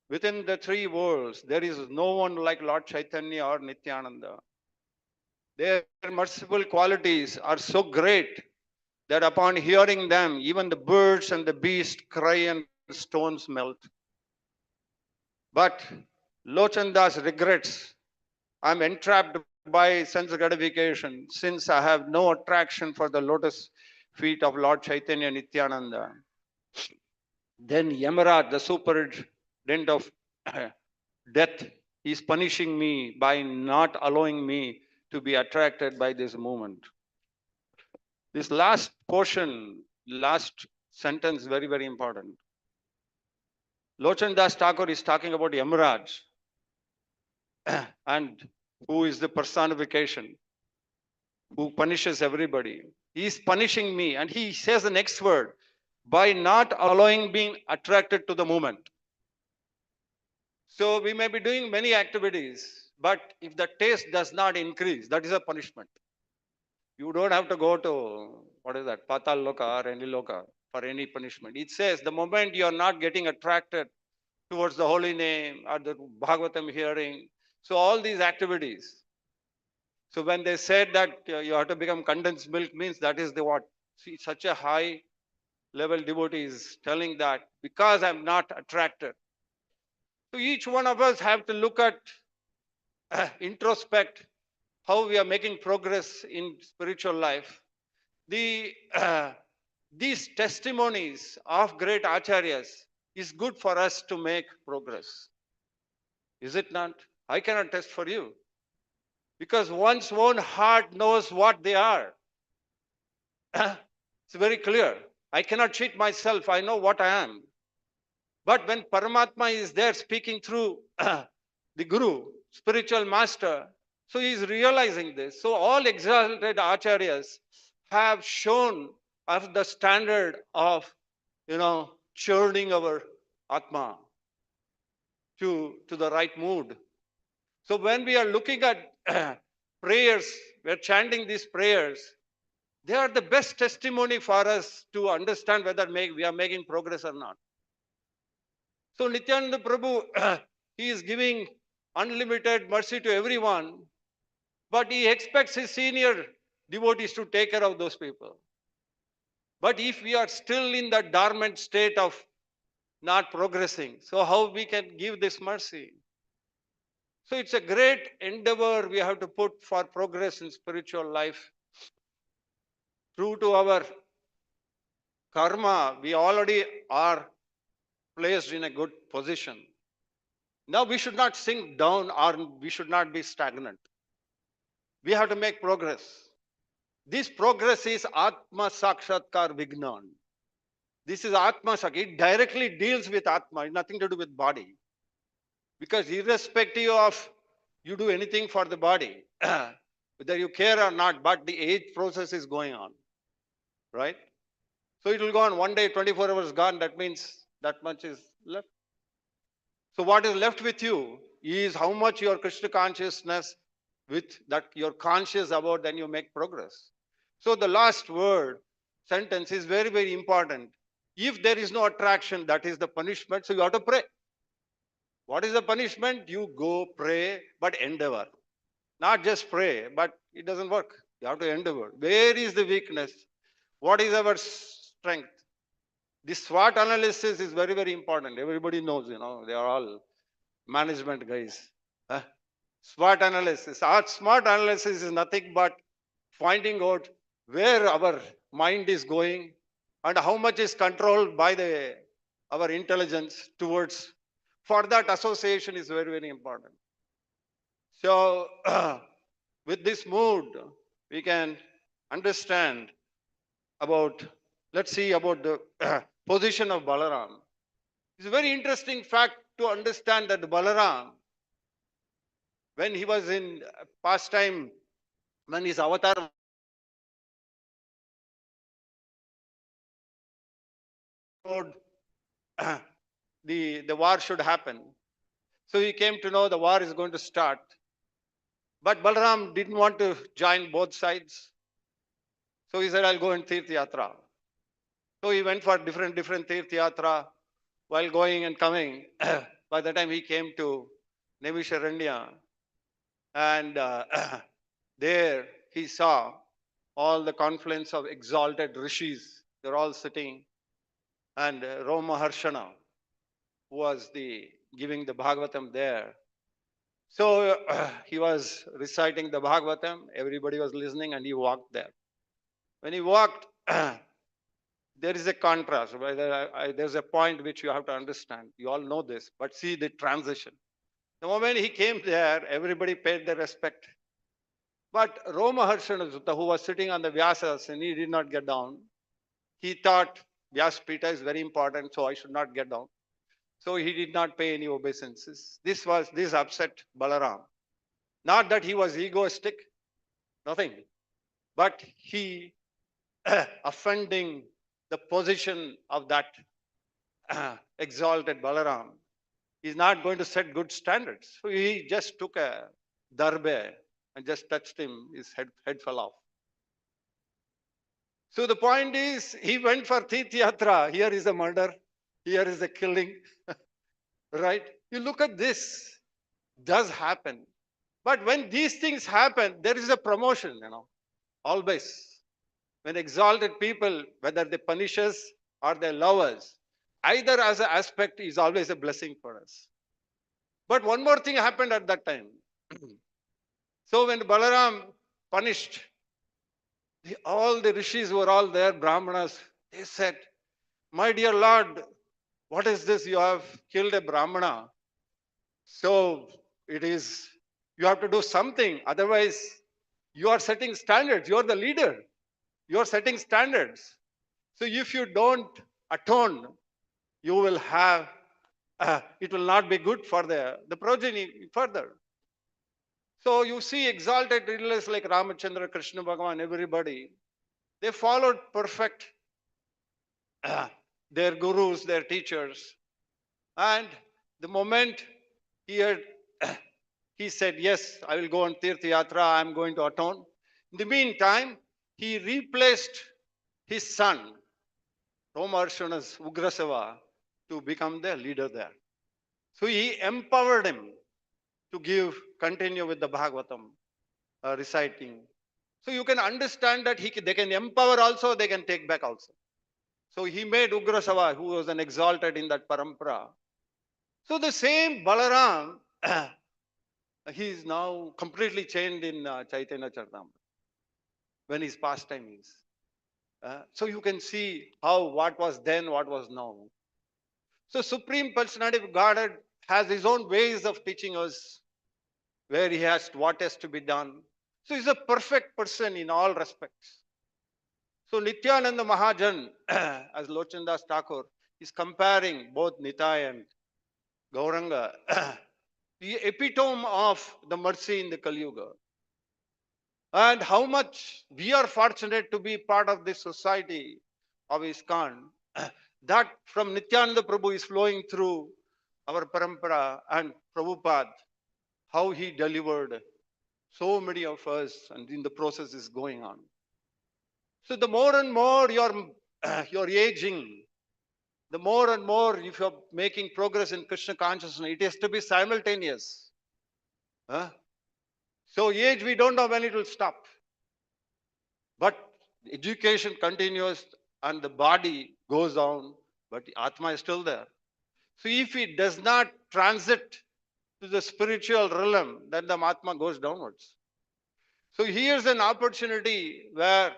Within the three worlds, there is no one like Lord Chaitanya or Nityananda. Their merciful qualities are so great that upon hearing them, even the birds and the beasts cry and stones melt. But Lochandas regrets, I'm entrapped by sense gratification since I have no attraction for the lotus feet of Lord Chaitanya Nityananda. Then Yamaraj, the superintendent of death, is punishing me by not allowing me to be attracted by this movement. This last portion, last sentence, very, very important. Lochan Das Thakur is talking about Yamaraj and who is the personification, who punishes everybody. He is punishing me, and he says the next word, by not allowing being attracted to the movement. So we may be doing many activities, but if the taste does not increase, that is a punishment. You don't have to go to, what is that, Patal Loka or any Loka for any punishment. It says the moment you are not getting attracted towards the holy name or the Bhagavatam hearing, so all these activities. So when they said that you have to become condensed milk, means that is the what? See, such a high level devotee is telling that because I'm not attracted. So each one of us have to look at, introspect how we are making progress in spiritual life. These testimonies of great acharyas is good for us to make progress. Is it not? I cannot test for you. Because one's own heart knows what they are. It's very clear. I cannot cheat myself. I know what I am. But when Paramatma is there speaking through the Guru, spiritual master, so he is realizing this. So all exalted acharyas have shown of the standard of, churning our Atma to the right mood. So when we are looking at prayers, we are chanting these prayers, they are the best testimony for us to understand whether we are making progress or not. So Nityananda Prabhu, he is giving unlimited mercy to everyone, but he expects his senior devotees to take care of those people. But if we are still in the dormant state of not progressing, so how we can give this mercy? So it's a great endeavor we have to put for progress in spiritual life. True to our karma, we already are placed in a good position. Now we should not sink down or we should not be stagnant. We have to make progress. This progress is Atma Sakshatkar Vignan. This is Atma Sak. It directly deals with Atma. It's nothing to do with body. Because irrespective of you do anything for the body, whether you care or not, but the age process is going on. Right? So it will go on one day, 24 hours gone. That means that much is left. So what is left with you is how much your Krishna consciousness with that you're conscious about, then you make progress. So the last word, sentence is very, very important. If there is no attraction, that is the punishment. So you have to pray. What is the punishment? You go pray, but endeavor. Not just pray, but it doesn't work. You have to endeavor. Where is the weakness? What is our strength? This SWOT analysis is very, very important. Everybody knows, they are all management guys. SWOT analysis. Our SWOT analysis is nothing but finding out where our mind is going and how much is controlled by our intelligence towards. For that, association is very, very important. So, with this mood, we can understand about, let's see about the position of Balaram. It's a very interesting fact to understand that Balaram, when he was in past time, when his avatar the war should happen. So he came to know the war is going to start. But Balaram didn't want to join both sides. So he said, I'll go in Tirth Yatra. So he went for different Tirth Yatra while going and coming. by the time he came to Nemisharanya, and there he saw all the confluence of exalted rishis. They're all sitting, and Roma Harshana, who was the giving the Bhagavatam there. So he was reciting the Bhagavatam, everybody was listening, and he walked there. When he walked, there is a contrast. There's a point which you have to understand. You all know this, but see the transition. The moment he came there, everybody paid their respect. But Roma Harshana, who was sitting on the Vyasas, and he did not get down. He thought Vyaspita is very important, so I should not get down. So he did not pay any obeisances. This upset Balaram. Not that he was egoistic, nothing, but he offending the position of that exalted Balaram. He's not going to set good standards. So he just took a darbe and just touched him. His head fell off. So the point is, he went for Tirth Yatra. Here is a murder. Here is a killing. Right? You look at this. Does happen. But when these things happen, there is a promotion, always. When exalted people, whether they punish us or they love us, either as an aspect is always a blessing for us. But one more thing happened at that time. So when Balaram punished, all the rishis were all there, Brahmanas, they said, my dear Lord, what is this? You have killed a Brahmana. So you have to do something. Otherwise, you are setting standards. You are the leader. You are setting standards. So if you don't atone, you will have, it will not be good for the progeny further. So you see exalted leaders like Ramachandra, Krishna Bhagavan, everybody, they followed perfect their gurus, their teachers. And the moment he said, yes, I will go on Tirth Yatra, I am going to atone. In the meantime, he replaced his son, Romarshana's Ugrasava, to become the leader there. So he empowered him to continue with the Bhagavatam reciting. So you can understand that they can empower also, they can take back also. So he made Ugrasava, who was an exalted in that parampara. So the same Balaram, he is now completely changed in Chaitanya Charitamrita when his pastime is. So you can see what was then, what was now. So Supreme Personality of Godhead has his own ways of teaching us where what has to be done. So he's a perfect person in all respects. So Nityananda Mahajan, as Lochandas Thakur, is comparing both Nitai and Gauranga, the epitome of the mercy in the Kali Yuga. And how much we are fortunate to be part of this society of ISKCON, that from Nityananda Prabhu is flowing through our parampara, and Prabhupada, how he delivered so many of us, and in the process is going on. So the more and more you're aging, the more and more if you're making progress in Krishna consciousness, it has to be simultaneous. So age, we don't know when it will stop. But education continues and the body goes down, but the Atma is still there. So if it does not transit to the spiritual realm, then the Atma goes downwards. So here's an opportunity where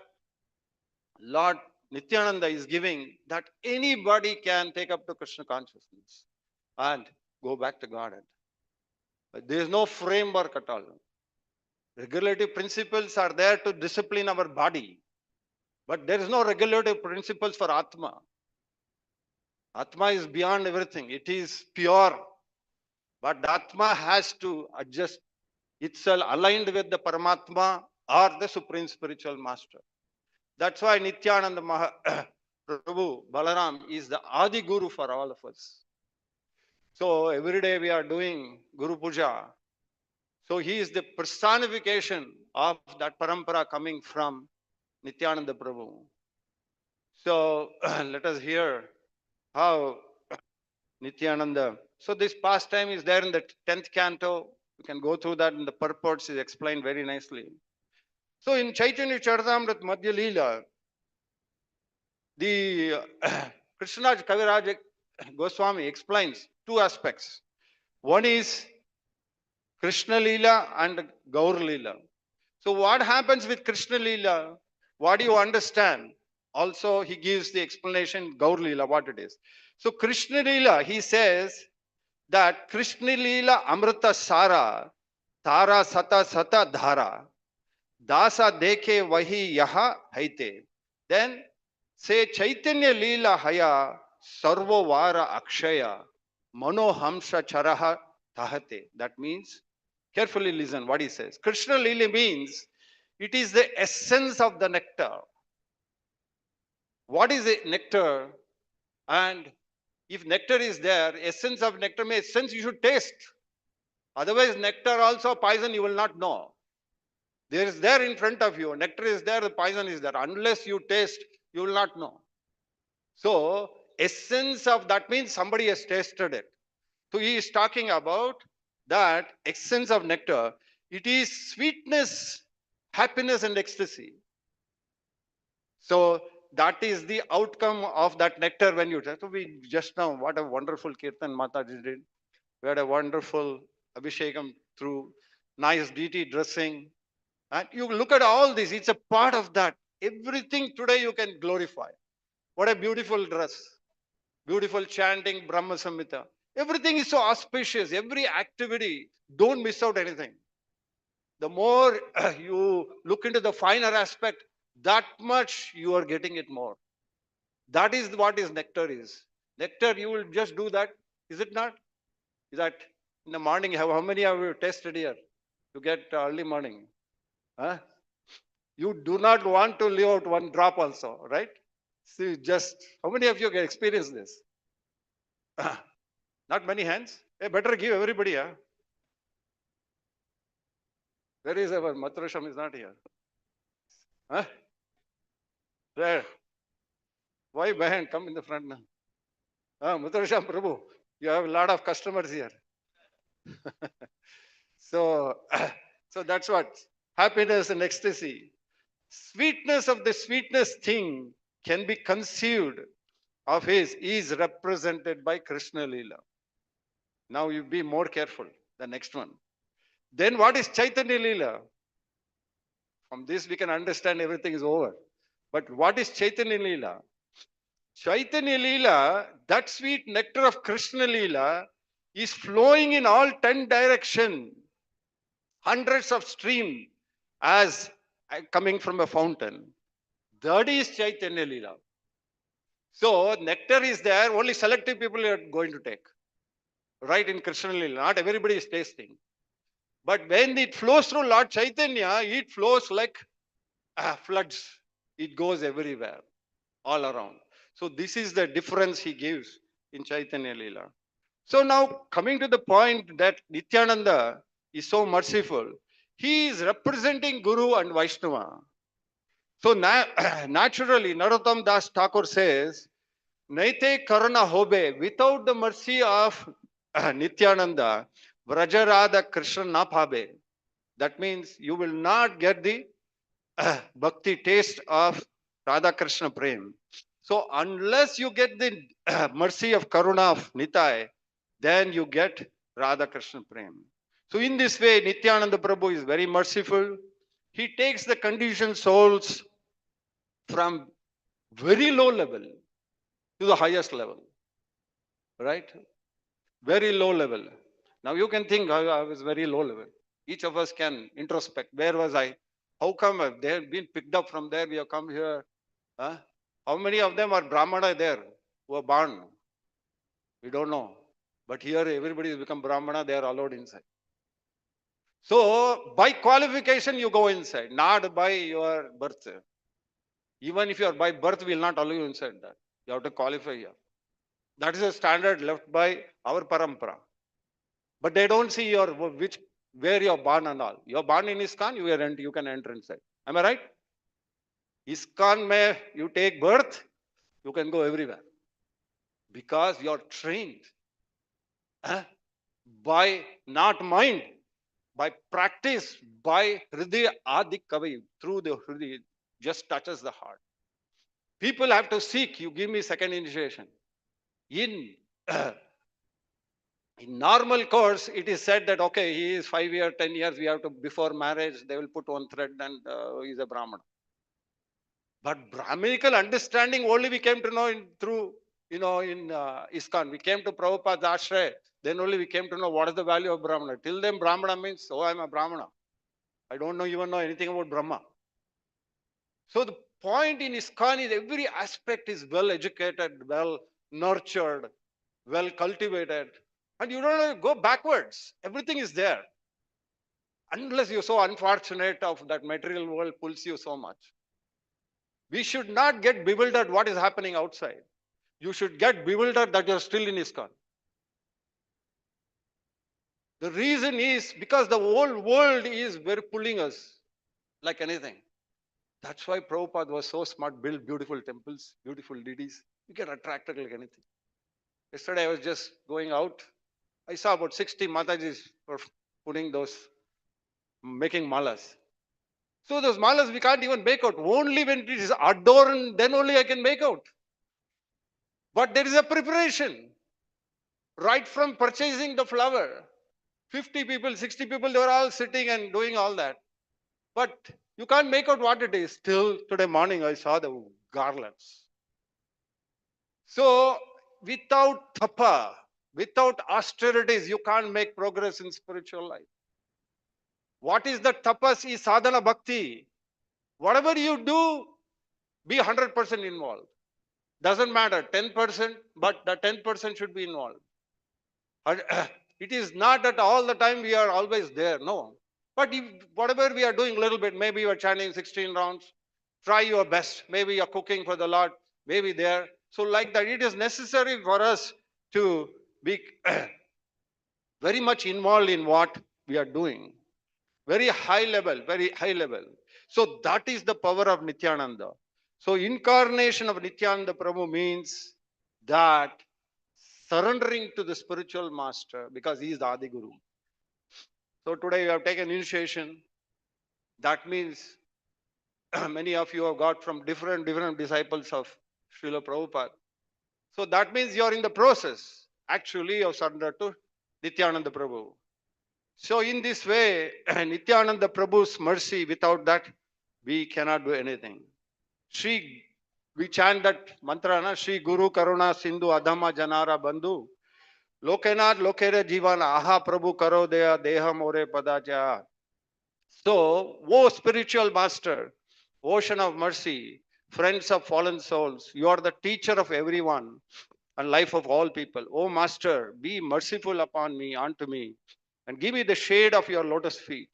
Lord Nityananda is giving that anybody can take up to Krishna consciousness and go back to Godhead. But there is no framework at all. Regulative principles are there to discipline our body, but there is no regulative principles for Atma. Atma is beyond everything. It is pure, but the Atma has to adjust itself aligned with the Paramatma or the Supreme Spiritual Master. That's why Nityananda Prabhu Balaram is the Adi Guru for all of us. So every day we are doing Guru Puja. So he is the personification of that parampara coming from Nityananda Prabhu. So let us hear how Nityananda So this pastime is there in the 10th canto. You can go through that, and the purports is explained very nicely. So in Chaitanya Charitamrita Madhya Leela, the Krishnaraj Kaviraj Goswami explains two aspects. One is Krishna Leela and Gaur Leela. So what happens with Krishna Leela? What do you understand? Also, he gives the explanation, Gaur Leela, what it is. So Krishna Leela, he says that Krishna Leela Amrita Sara, Tara Sata Sata Dhara, Dasa Deke Vahi Yaha Haite. Then say Chaitanya Leela Haya Sarvo Vara Akshaya Mano Hamsa Charaha Tahate. That means, carefully listen what he says. Krishna Leela means it is the essence of the nectar. What is a nectar? And if nectar is there, essence of nectar means essence you should taste. Otherwise, nectar also poison you will not know. There is there in front of you. Nectar is there, the poison is there. Unless you taste, you will not know. So, essence of that means somebody has tasted it. So he is talking about that essence of nectar. It is sweetness, happiness, and ecstasy. So that is the outcome of that nectar when you taste. So we just now, what a wonderful kirtan Mataji did. We had a wonderful abhishekam through nice deity dressing. And you look at all this, it's a part of that. Everything today you can glorify. What a beautiful dress, beautiful chanting, Brahma Samhita. Everything is so auspicious. Every activity, don't miss out anything. The more you look into the finer aspect, that much you are getting it more. That is what is nectar is. Nectar, you will just do that. Is it not? Is that in the morning, how many have you tested here to get early morning? Huh? You do not want to leave out one drop also, right? See, just how many of you can experience this? Not many hands. Hey, better give everybody. Huh? Where is our Matrasham is not here. Huh? There. Why behind? Come in the front now. Matrasham Prabhu, you have a lot of customers here. So, so that's what happiness and ecstasy. Sweetness of the sweetness thing can be conceived of his is represented by Krishna Leela. Now you be more careful. The next one. Then what is Chaitanya Leela? From this we can understand everything is over. But what is Chaitanya Leela? Chaitanya Leela, that sweet nectar of Krishna Leela, is flowing in all 10 directions. Hundreds of streams as coming from a fountain. That is Chaitanya Leela. So nectar is there, only selective people are going to take. Right in Krishna Leela, not everybody is tasting. But when it flows through Lord Chaitanya, it flows like floods. It goes everywhere, all around. So this is the difference he gives in Chaitanya Leela. So now coming to the point that Nityananda is so merciful, he is representing Guru and Vaishnava. So naturally, Narottam Das Thakur says, Naite Karana Hobe, without the mercy of Nityananda, Vrajarada Krishna Naphabe. That means you will not get the bhakti taste of Radha Krishna Prem. So unless you get the mercy of Karuna of Nitai, then you get Radha Krishna Prem. So in this way, Nityananda Prabhu is very merciful. He takes the conditioned souls from very low level to the highest level. Right? Very low level. Now you can think, I was very low level. Each of us can introspect. Where was I? How come they have been picked up from there? We have come here. Huh? How many of them are Brahmana there who are born? We don't know. But here everybody has become Brahmana, they are allowed inside. So by qualification you go inside, not by your birth. Even if you are by birth, we will not allow you inside that. You have to qualify here. That is a standard left by our parampara. But they don't see your which where you're born and all. You're born in ISKCON, you can enter inside. Am I right? ISKCON may you take birth, you can go everywhere. Because you're trained. by not mind, by practice, by Hriday Adi Kavi, through the Hriday, just touches the heart. People have to seek. You give me second initiation. In in normal course, it is said that okay, he is 5 years, 10 years. We have to before marriage. They will put one thread and he is a Brahmana. But Brahminical understanding only we came to know through in ISKCON. We came to Prabhupada's ashraya. Then only we came to know what is the value of Brahmana. Till then, Brahmana means oh, I'm a Brahmana. I don't even know anything about Brahma. So the point in ISKCON is every aspect is well educated, well nurtured, well cultivated. And you don't have to go backwards. Everything is there. Unless you're so unfortunate of that material world pulls you so much. We should not get bewildered what is happening outside. You should get bewildered that you're still in ISKCON. The reason is because the whole world is very pulling us like anything. That's why Prabhupada was so smart, built beautiful temples, beautiful deities. You get attracted like anything. Yesterday I was just going out. I saw about 60 Matajis for putting those, making malas. So those malas we can't even make out. Only when it is adorned, then only I can make out. But there is a preparation. Right from purchasing the flower, 50 people, 60 people, they were all sitting and doing all that. But you can't make out what it is. Till today morning, I saw the garlands. So, without tapa, without austerities, you can't make progress in spiritual life. What is the tapas is sadhana bhakti. Whatever you do, be 100% involved. Doesn't matter, 10%, but the 10% should be involved. It is not that all the time we are always there, no. But if whatever we are doing a little bit, maybe you are chanting 16 rounds, try your best. Maybe you are cooking for the Lord, maybe there. So like that, it is necessary for us to be very much involved in what we are doing. Very high level, very high level. So that is the power of Nityananda. So incarnation of Nityananda Prabhu means that surrendering to the spiritual master because he is the Adi Guru. So today we have taken initiation. That means many of you have got from different disciples of Srila Prabhupada. So that means you are in the process actually of surrender to Nityananda Prabhu. So in this way, Nityananda Prabhu's mercy, without that, we cannot do anything. We chant that mantra, na? Shri Guru Karuna Sindhu Adhama Janara Bandhu. Lokenath Lokere Jivana Aha Prabhu Karo Deya Deha More Padacha. So, O spiritual master, ocean of mercy, friends of fallen souls, you are the teacher of everyone and life of all people. O master, be merciful upon me, unto me, and give me the shade of your lotus feet.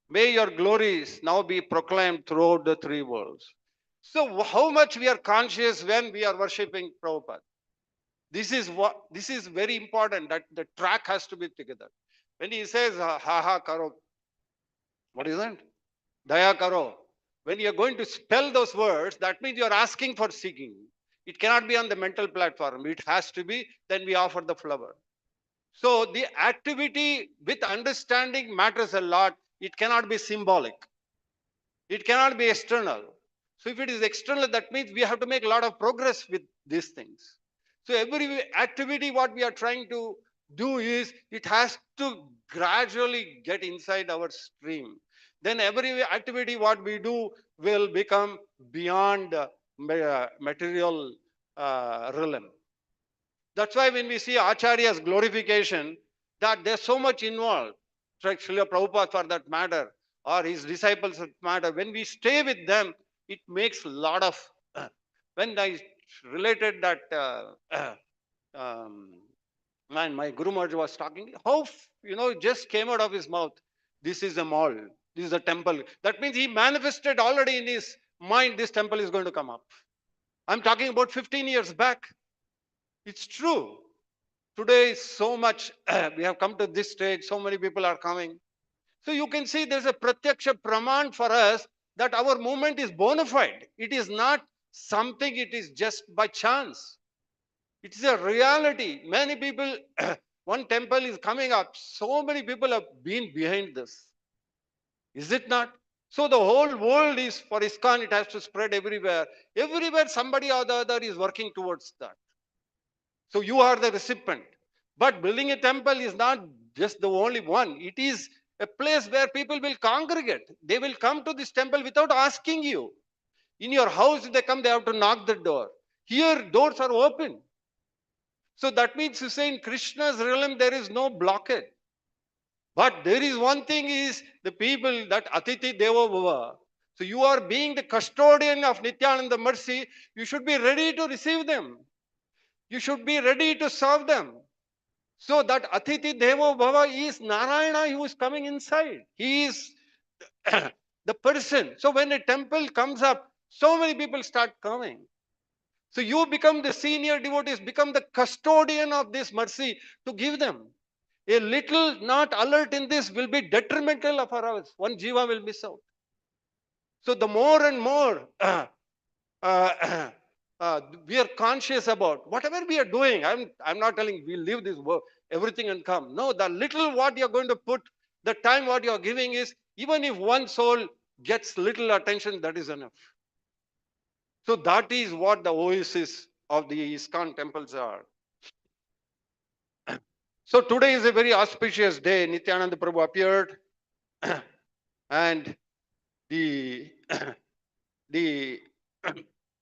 May your glories now be proclaimed throughout the three worlds. So, how much we are conscious when we are worshipping Prabhupada? This is very important, that the track has to be together. When he says ha ha karo, what is that? Daya karo. When you are going to spell those words, that means you are asking for seeking. It cannot be on the mental platform. It has to be, then we offer the flower. So the activity with understanding matters a lot. It cannot be symbolic. It cannot be external. So if it is external, that means we have to make a lot of progress with these things. So every activity what we are trying to do is, it has to gradually get inside our stream. Then every activity what we do will become beyond material realm. That's why when we see Acharya's glorification, that there's so much involved. Like Srila Prabhupada for that matter, or his disciples for that matter. When we stay with them, it makes a lot of. When I related that, man, my Guru Maharaj was talking, how, it just came out of his mouth. This is a mall. This is a temple. That means he manifested already in his mind, this temple is going to come up. I'm talking about 15 years back. It's true. Today is so much, we have come to this stage, so many people are coming. So you can see there's a pratyaksha praman for us that our movement is bona fide. It is not something, it is just by chance. It is a reality. Many people one temple is coming up. So many people have been behind this. Is it not? So the whole world is for ISKCON, it has to spread everywhere. Everywhere somebody or the other is working towards that. So you are the recipient. But building a temple is not just the only one. It is a place where people will congregate. They will come to this temple without asking you. In your house, they come, they have to knock the door. Here, doors are open. So that means you say in Krishna's realm, there is no blockade. But there is one thing is the people that Atiti Devo Bhava. So you are being the custodian of Nityananda mercy. You should be ready to receive them. You should be ready to serve them. So that Atiti Devo Bhava is Narayana who is coming inside. He is the person. So when a temple comes up, so many people start coming. So you become the senior devotees, become the custodian of this mercy to give them. A little not alert in this will be detrimental for us. One jiva will miss out. So the more and more uh, we are conscious about whatever we are doing. I'm not telling we leave this work, everything and come. No, the little what you're going to put, the time what you're giving is, even if one soul gets little attention, that is enough. So that is what the oasis of the ISKCON temples are. So today is a very auspicious day. Nityananda Prabhu appeared and the the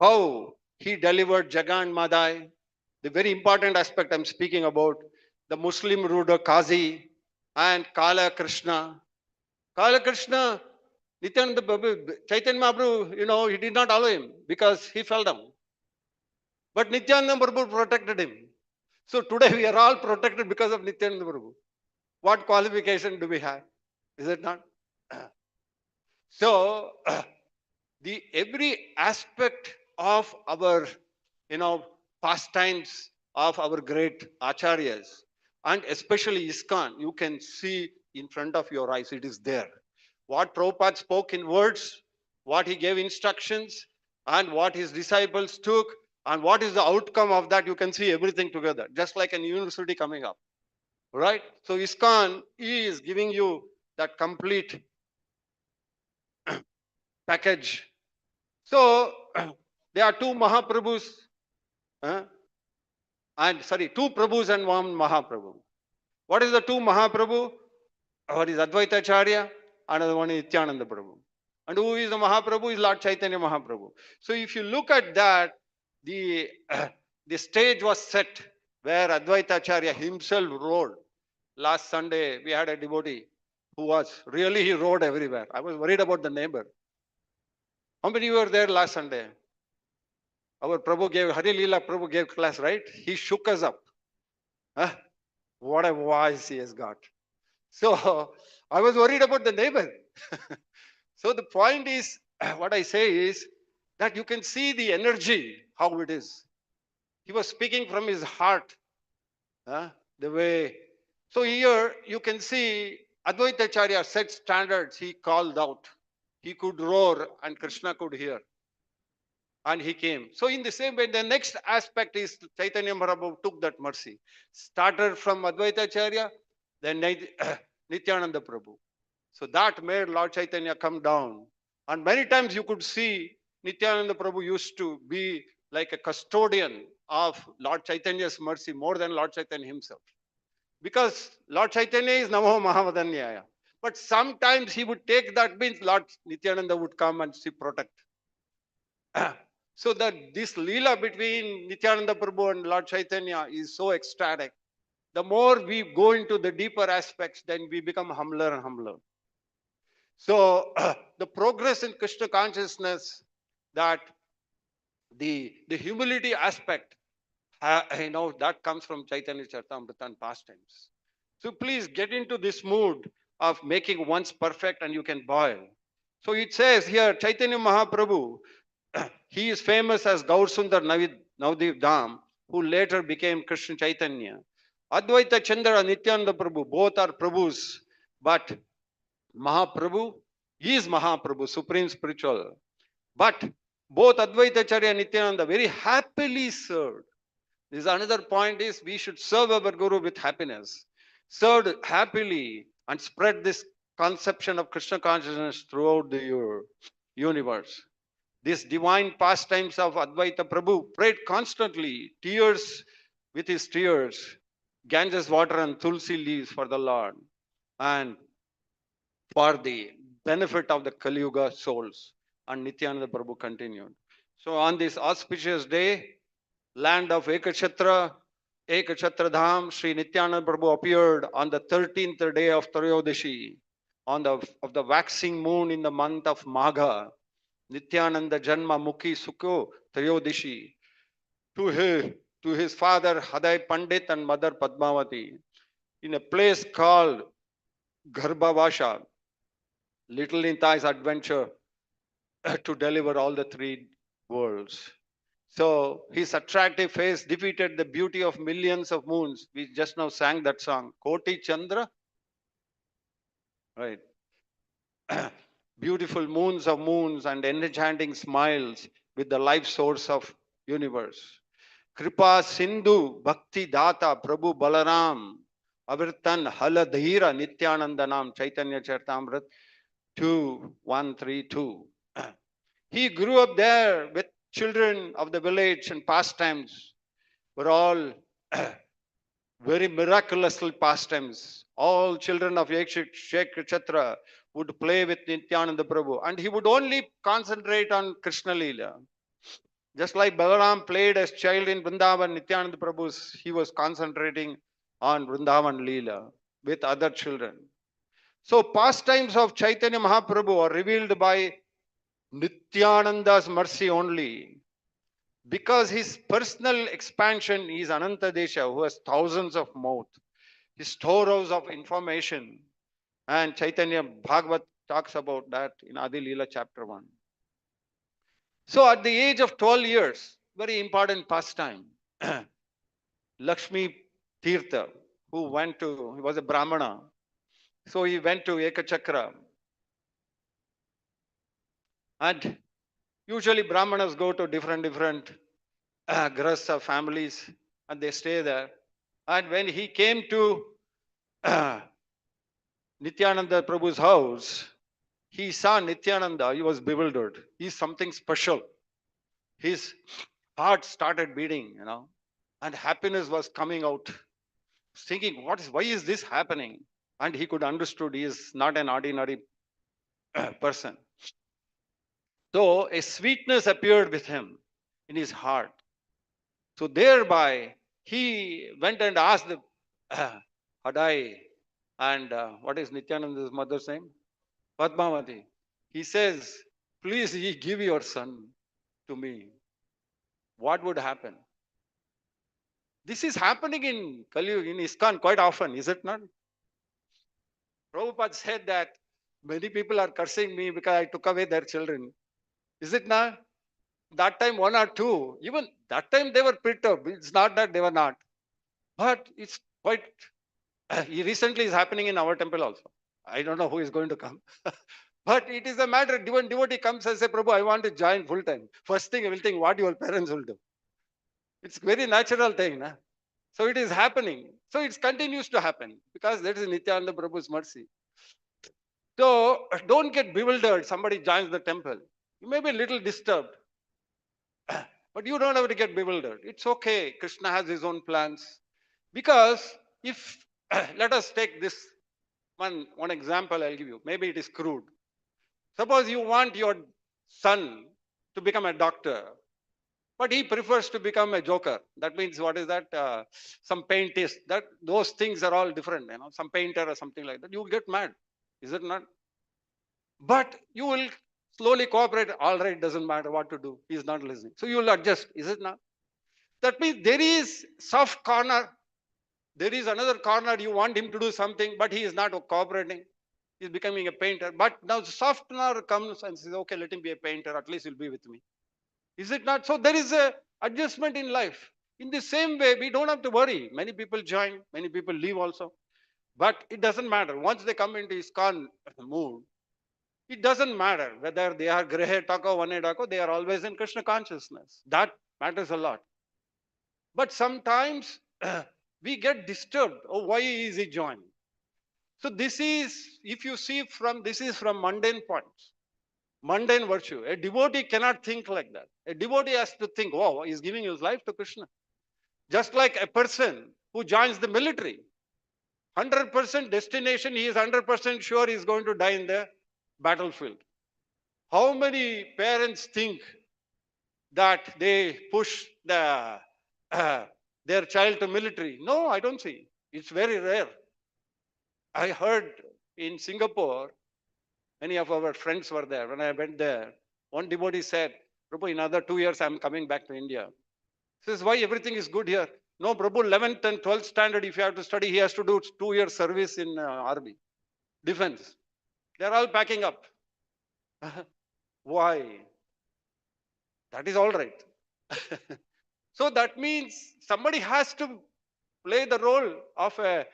how he delivered Jagan Madai, the very important aspect I'm speaking about, the Muslim ruler Kazi and Kala Krishna. Kala Krishna, Nityananda Prabhu, Chaitanya Mahaprabhu, he did not allow him because he fell down. But Nityananda Prabhu protected him. So today we are all protected because of Nityananda Prabhu. What qualification do we have? Is it not? So the every aspect of our pastimes of our great acharyas, and especially ISKCON, you can see in front of your eyes. It is there. What Prabhupada spoke in words, what he gave instructions, and what his disciples took, and what is the outcome of that, you can see everything together, just like a university coming up. Right? So ISKCON is giving you that complete package. So there are two Mahaprabhus, two Prabhus and one Mahaprabhu. What is the two Mahaprabhu? One is Advaita Acharya, another one is Nityananda Prabhu. And who is the Mahaprabhu? Is Lord Chaitanya Mahaprabhu. So if you look at that, the stage was set where Advaita Acharya himself rode. Last Sunday, we had a devotee who was really, he rode everywhere. I was worried about the neighbor. How many were there last Sunday? Our Prabhu gave, Hari Leela Prabhu gave class, right? He shook us up. Huh? What a voice he has got. So I was worried about the neighbor. So the point is, what I say is that you can see the energy, how it is. He was speaking from his heart. The way. So here you can see Advaita Acharya set standards. He called out. He could roar and Krishna could hear. And he came. So in the same way, the next aspect is Chaitanya Mahaprabhu took that mercy. Started from Advaita Acharya, then Nityananda Prabhu. So that made Lord Chaitanya come down. And many times you could see Nityananda Prabhu used to be like a custodian of Lord Chaitanya's mercy more than Lord Chaitanya himself. Because Lord Chaitanya is Namo Mahavadanyaya. But sometimes he would take that means Lord Nityananda would come and protect. So that this Leela between Nityananda Prabhu and Lord Chaitanya is so ecstatic. The more we go into the deeper aspects, then we become humbler and humbler. So the progress in Krishna consciousness, that the humility aspect, that comes from Chaitanya Charitamrita and pastimes. So please get into this mood of making once perfect and you can boil. So it says here, Chaitanya Mahaprabhu, he is famous as Gaur Sundar Navdeep Dham, who later became Krishna Chaitanya. Advaita Chandra and Nityananda Prabhu, both are Prabhus, but Mahaprabhu is Mahaprabhu, supreme spiritual. But both Advaita Acharya and Nityananda very happily served. This another point is we should serve our Guru with happiness. Serve happily and spread this conception of Krishna consciousness throughout the universe. These divine pastimes of Advaita Prabhu prayed constantly, tears with his tears, Ganges water and tulsi leaves for the Lord, and for the benefit of the Kali Yuga souls. And Nityananda Prabhu continued. So on this auspicious day, land of Ekachatra Dham, Sri Nityananda Prabhu appeared on the 13th day of Trayodashi, of the waxing moon in the month of Magha. Nityananda Janma Mukhi Sukho Trayodashi to his father Haday Pandit and mother Padmavati in a place called Garbhavasha. Little Nitai's adventure to deliver all the three worlds. So his attractive face defeated the beauty of millions of moons. We just now sang that song, Koti Chandra, right? Beautiful moons and enchanting smiles with the life source of universe. Kripa Sindhu Bhakti Data Prabhu Balaram Avirtan Haladhira Nityanandanam Chaitanya Charitamrit 2132. He grew up there with children of the village, and pastimes were all very miraculously pastimes. All children of Chatra would play with Nityananda Prabhu, and he would only concentrate on Krishna Leela. Just like Balaram played as child in Vrindavan, Nityananda Prabhu, he was concentrating on Vrindavan Leela with other children. So pastimes of Chaitanya Mahaprabhu are revealed by Nityananda's mercy only. Because his personal expansion is Anantadesha, who has thousands of mouth, his storehouse of information. And Chaitanya Bhagavat talks about that in Adi Leela chapter 1. So at the age of 12 years, very important pastime, Lakshmi Tirtha, he was a Brahmana. So he went to Ekachakra. And usually Brahmanas go to different grahastha families and they stay there. And when he came to Nityananda Prabhu's house, he saw Nityananda, he was bewildered. He's something special. His heart started beating, and happiness was coming out. Thinking, why is this happening? And he could understood he is not an ordinary person. So a sweetness appeared with him in his heart. So thereby, he went and asked the Hadai, and what is Nityananda's mother's name? Padmavati. He says, please give your son to me. What would happen? This is happening in Kali Yuga, in ISKCON quite often, is it not? Prabhupada said that many people are cursing me because I took away their children. Is it not? That time one or two, even that time they were perturbed. It's not that they were not. But it's quite, recently is happening in our temple also. I don't know who is going to come. But it is a matter, when devotee comes and say, Prabhu, I want to join full time. First thing I will think what your parents will do. It's very natural thing. Na? So it is happening. So it continues to happen because that is Nityananda Prabhu's mercy. So don't get bewildered. Somebody joins the temple. You may be a little disturbed. But you don't have to get bewildered. It's okay. Krishna has his own plans. Because if, let us take this one example I'll give you. Maybe it is crude. Suppose you want your son to become a doctor, but he prefers to become a joker. That means what is that? Some paintist. Those things are all different. Some painter or something like that. You will get mad, is it not? But you will slowly cooperate. All right, doesn't matter what to do. He is not listening. So you will adjust, is it not? That means there is soft corner. There is another corner. You want him to do something, but he is not cooperating. He's becoming a painter. But now the softener comes and says, okay, let him be a painter. At least he'll be with me. Is it not? So there is a adjustment in life. In the same way, we don't have to worry. Many people join, many people leave also. But it doesn't matter. Once they come into ISKCON mood, it doesn't matter whether they are Grehe Tako, Vane Tako, they are always in Krishna consciousness. That matters a lot. But sometimes we get disturbed. Oh, why is he joining? So this is, if you see from, this is from mundane points, mundane virtue. A devotee cannot think like that. A devotee has to think, wow, he's giving his life to Krishna. Just like a person who joins the military, 100% destination, he is 100% sure he is going to die in the battlefield. How many parents think that they push uh, their child to military? No, I don't see. It's very rare. I heard in Singapore, many of our friends were there. When I went there, one devotee said, Prabhu, in another 2 years, I'm coming back to India. He says, why everything is good here? No, Prabhu, 11th and 12th standard, if you have to study, he has to do 2 years service in army, defense. They're all packing up. Why? That is all right. So that means somebody has to play the role of a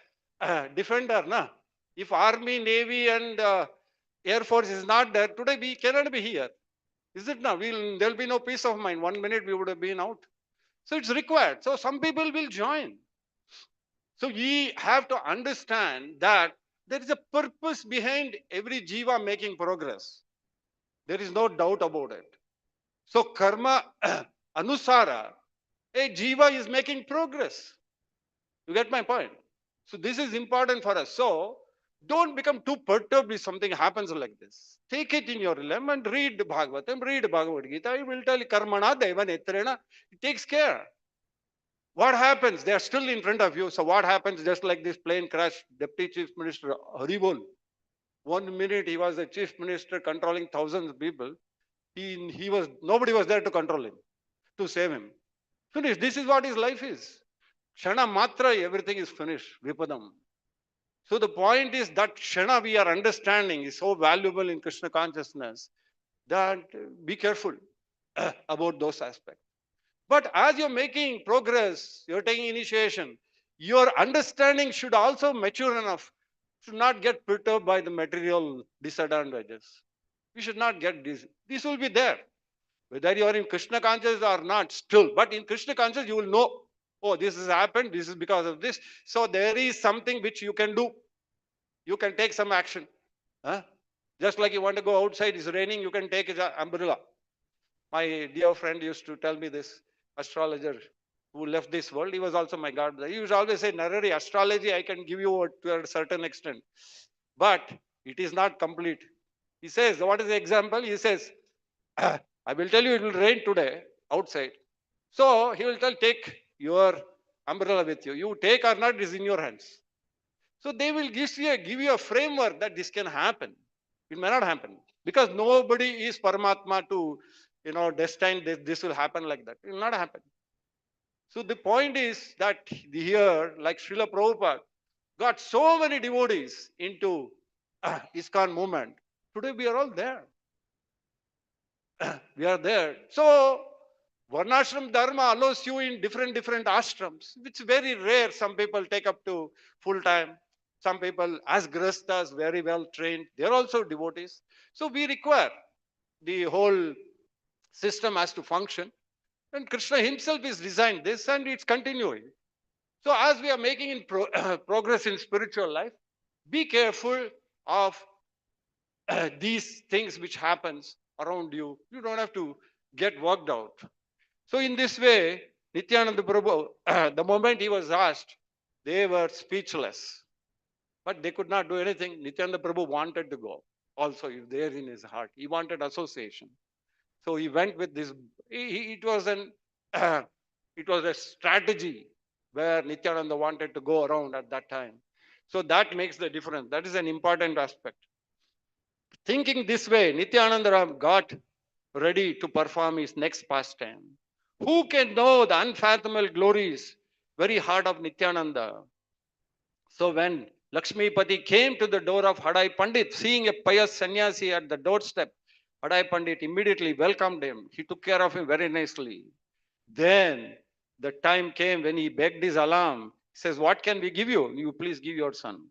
defender. Na? If army, navy and air force is not there, today we cannot be here. Is it now? There'll be no peace of mind. 1 minute we would have been out. So it's required. So some people will join. So we have to understand that there is a purpose behind every jiva making progress. There is no doubt about it. So karma anusara, a jiva is making progress. You get my point? So this is important for us. So don't become too perturbed if something happens like this. Take it in your realm and read the Bhagavatam, read Bhagavad Gita. It will tell you, karmana deva netrena. It takes care. What happens? They are still in front of you. So what happens? Just like this plane crash, Deputy Chief Minister Haribol. 1 minute he was the Chief Minister controlling thousands of people. Nobody was there to control him, to save him. Finished. This is what his life is. Shana matra, everything is finished. Vipadam. So the point is that Shana we are understanding is so valuable in Krishna consciousness that be careful about those aspects. But as you're making progress, you're taking initiation, your understanding should also mature enough to not get perturbed by the material disadvantages. We should not get this. This will be there. Whether you are in Krishna consciousness or not, still. But in Krishna consciousness, you will know, oh, this has happened, this is because of this. So there is something which you can do. You can take some action. Huh? Just like you want to go outside, it's raining, you can take an umbrella. My dear friend used to tell me this, astrologer who left this world. He was also my godbrother. He used to always say, Narahari, astrology I can give you to a certain extent, but it is not complete. He says, what is the example? He says, I will tell you it will rain today outside. So he will tell, take your umbrella with you. You take or not, it is in your hands. So they will give you a framework that this can happen. It may not happen because nobody is Paramatma to, destined this will happen like that. It will not happen. So the point is that here, like Srila Prabhupada, got so many devotees into ISKCON movement. Today we are all there. We are there. So Varnashram Dharma allows you in different ashrams. It's very rare. Some people take up to full time. Some people as grastas, very well trained. They're also devotees. So we require the whole system has to function. And Krishna himself is designed this and it's continuing. So as we are making in progress in spiritual life, be careful of these things which happens around you. You don't have to get worked out. So in this way, Nityananda Prabhu, the moment he was asked, they were speechless. But they could not do anything. Nityananda Prabhu wanted to go. Also, there in his heart. He wanted association. So he went with this. It was it was a strategy where Nityananda wanted to go around at that time. So that makes the difference. That is an important aspect. Thinking this way, Nityananda Ram got ready to perform his next pastime. Who can know the unfathomable glories, very heart of Nityananda? So when Lakshmipati came to the door of Hadai Pandit, seeing a pious sannyasi at the doorstep, Hadai Pandit immediately welcomed him. He took care of him very nicely. Then the time came when he begged his alarm. He says, what can we give you? You please give your son.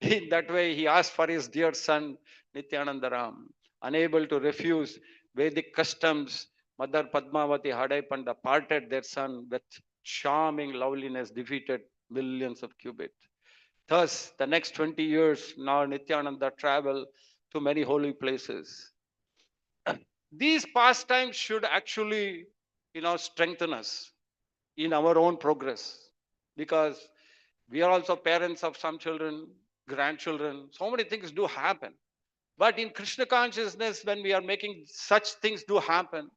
In that way, he asked for his dear son, Nityananda Ram. Unable to refuse Vedic customs, Mother Padmavati Hadai Pandit parted their son with charming loveliness defeated millions of cubits. Thus, the next 20 years, now Nityananda travel to many holy places. These pastimes should actually, strengthen us in our own progress, because we are also parents of some children, grandchildren. So many things do happen. But in Krishna consciousness, when we are making such things do happen,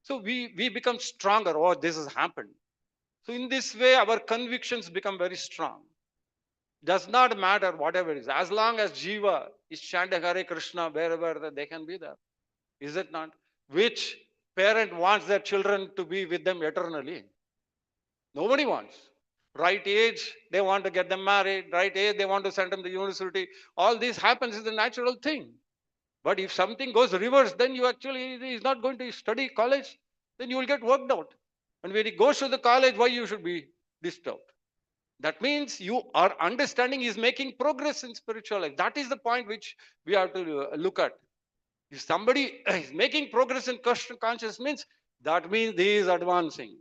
so we become stronger. Oh, this has happened. So in this way, our convictions become very strong. Does not matter whatever it is, as long as Jiva is chanting Hare Krishna wherever they can be there. Is it not? Which parent wants their children to be with them eternally? Nobody wants. Right age, they want to get them married. Right age, they want to send them to university. All this happens is a natural thing. But if something goes reverse, then you actually is not going to study college, then you will get worked out. And when he goes to the college, why you should be disturbed? That means you are understanding is making progress in spiritual life. That is the point which we have to look at. If somebody is making progress in conscious means, that means he is advancing.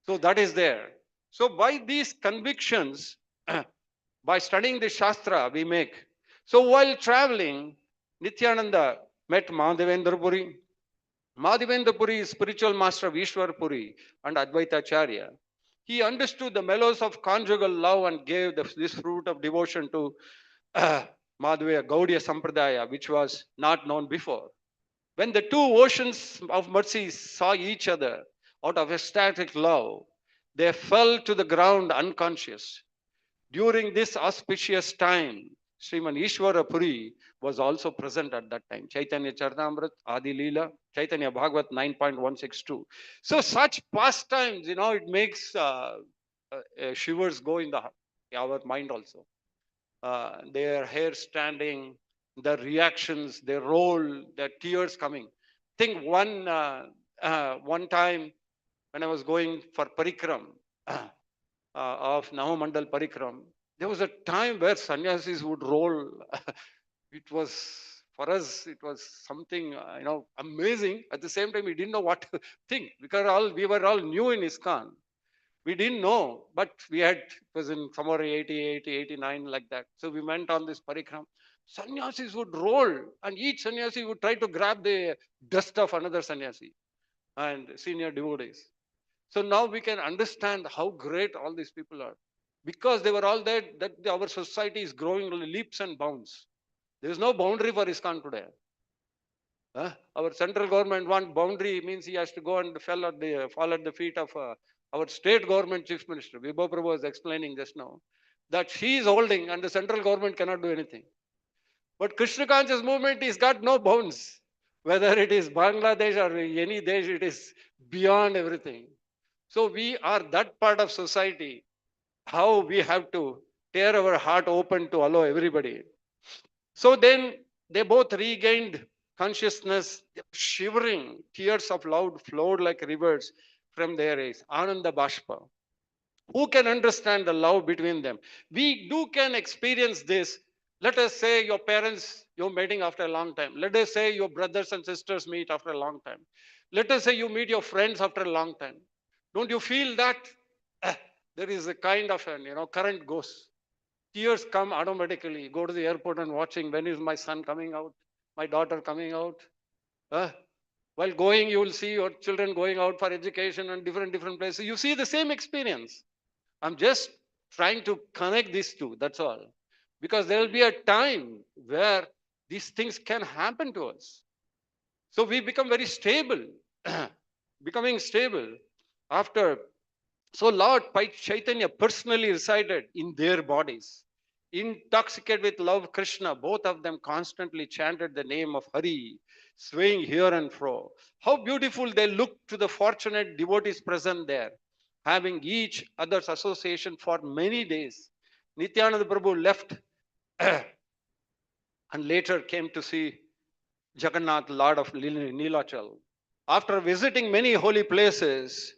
So that is there. So by these convictions, by studying the Shastra, we make. So while traveling, Nityananda met Madhavendra Puri. Madhavendra Puri is spiritual master of Ishwar Puri and Advaita Acharya. He understood the mellows of conjugal love and gave this fruit of devotion to Madhvaya Gaudiya Sampradaya, which was not known before. When the two oceans of mercy saw each other out of ecstatic love, they fell to the ground unconscious. During this auspicious time, Sriman Ishwara Puri was also present at that time. Chaitanya Charitamrita, Adi Leela, Chaitanya Bhagavat 9.162. So such pastimes, it makes shivers go in our mind also. Their hair standing, the reactions, their role, their tears coming. Think one time when I was going for Parikram, of Nahamandal Parikram, there was a time where sannyasis would roll. It was, for us, it was something, amazing. At the same time, we didn't know what to think, because we were all new in ISKCON. We didn't know, but it was in somewhere 80, 89, like that. So we went on this parikram. Sannyasis would roll, and each sannyasi would try to grab the dust of another sannyasi and senior devotees. So now we can understand how great all these people are. Because they were all there, that our society is growing leaps and bounds. There is no boundary for ISKCON today. Our central government want boundary, means he has to go and fall at the feet of our state government chief minister. Vibha Prabhu was explaining just now that she is holding and the central government cannot do anything. But Krishna conscious movement is got no bounds. Whether it is Bangladesh or any desh, it is beyond everything. So we are that part of society. How we have to tear our heart open to allow everybody. So then they both regained consciousness, shivering. Tears of love flowed like rivers from their eyes. Ananda Bashpa. Who can understand the love between them? We can experience this. Let us say your parents, you're meeting after a long time. Let us say your brothers and sisters meet after a long time. Let us say you meet your friends after a long time. Don't you feel that there is a kind of an, current goes? Tears come automatically. Go to the airport and watching, when is my son coming out, my daughter coming out. While going, you will see your children going out for education and different places. You see the same experience. I'm just trying to connect these two, that's all. Because there will be a time where these things can happen to us. So we become very stable, becoming stable after. So Lord Chaitanya personally resided in their bodies. Intoxicated with love, Krishna, both of them constantly chanted the name of Hari, swaying here and fro. How beautiful they looked to the fortunate devotees present there, having each other's association for many days. Nityananda Prabhu left and later came to see Jagannath, Lord of Nilachal. After visiting many holy places,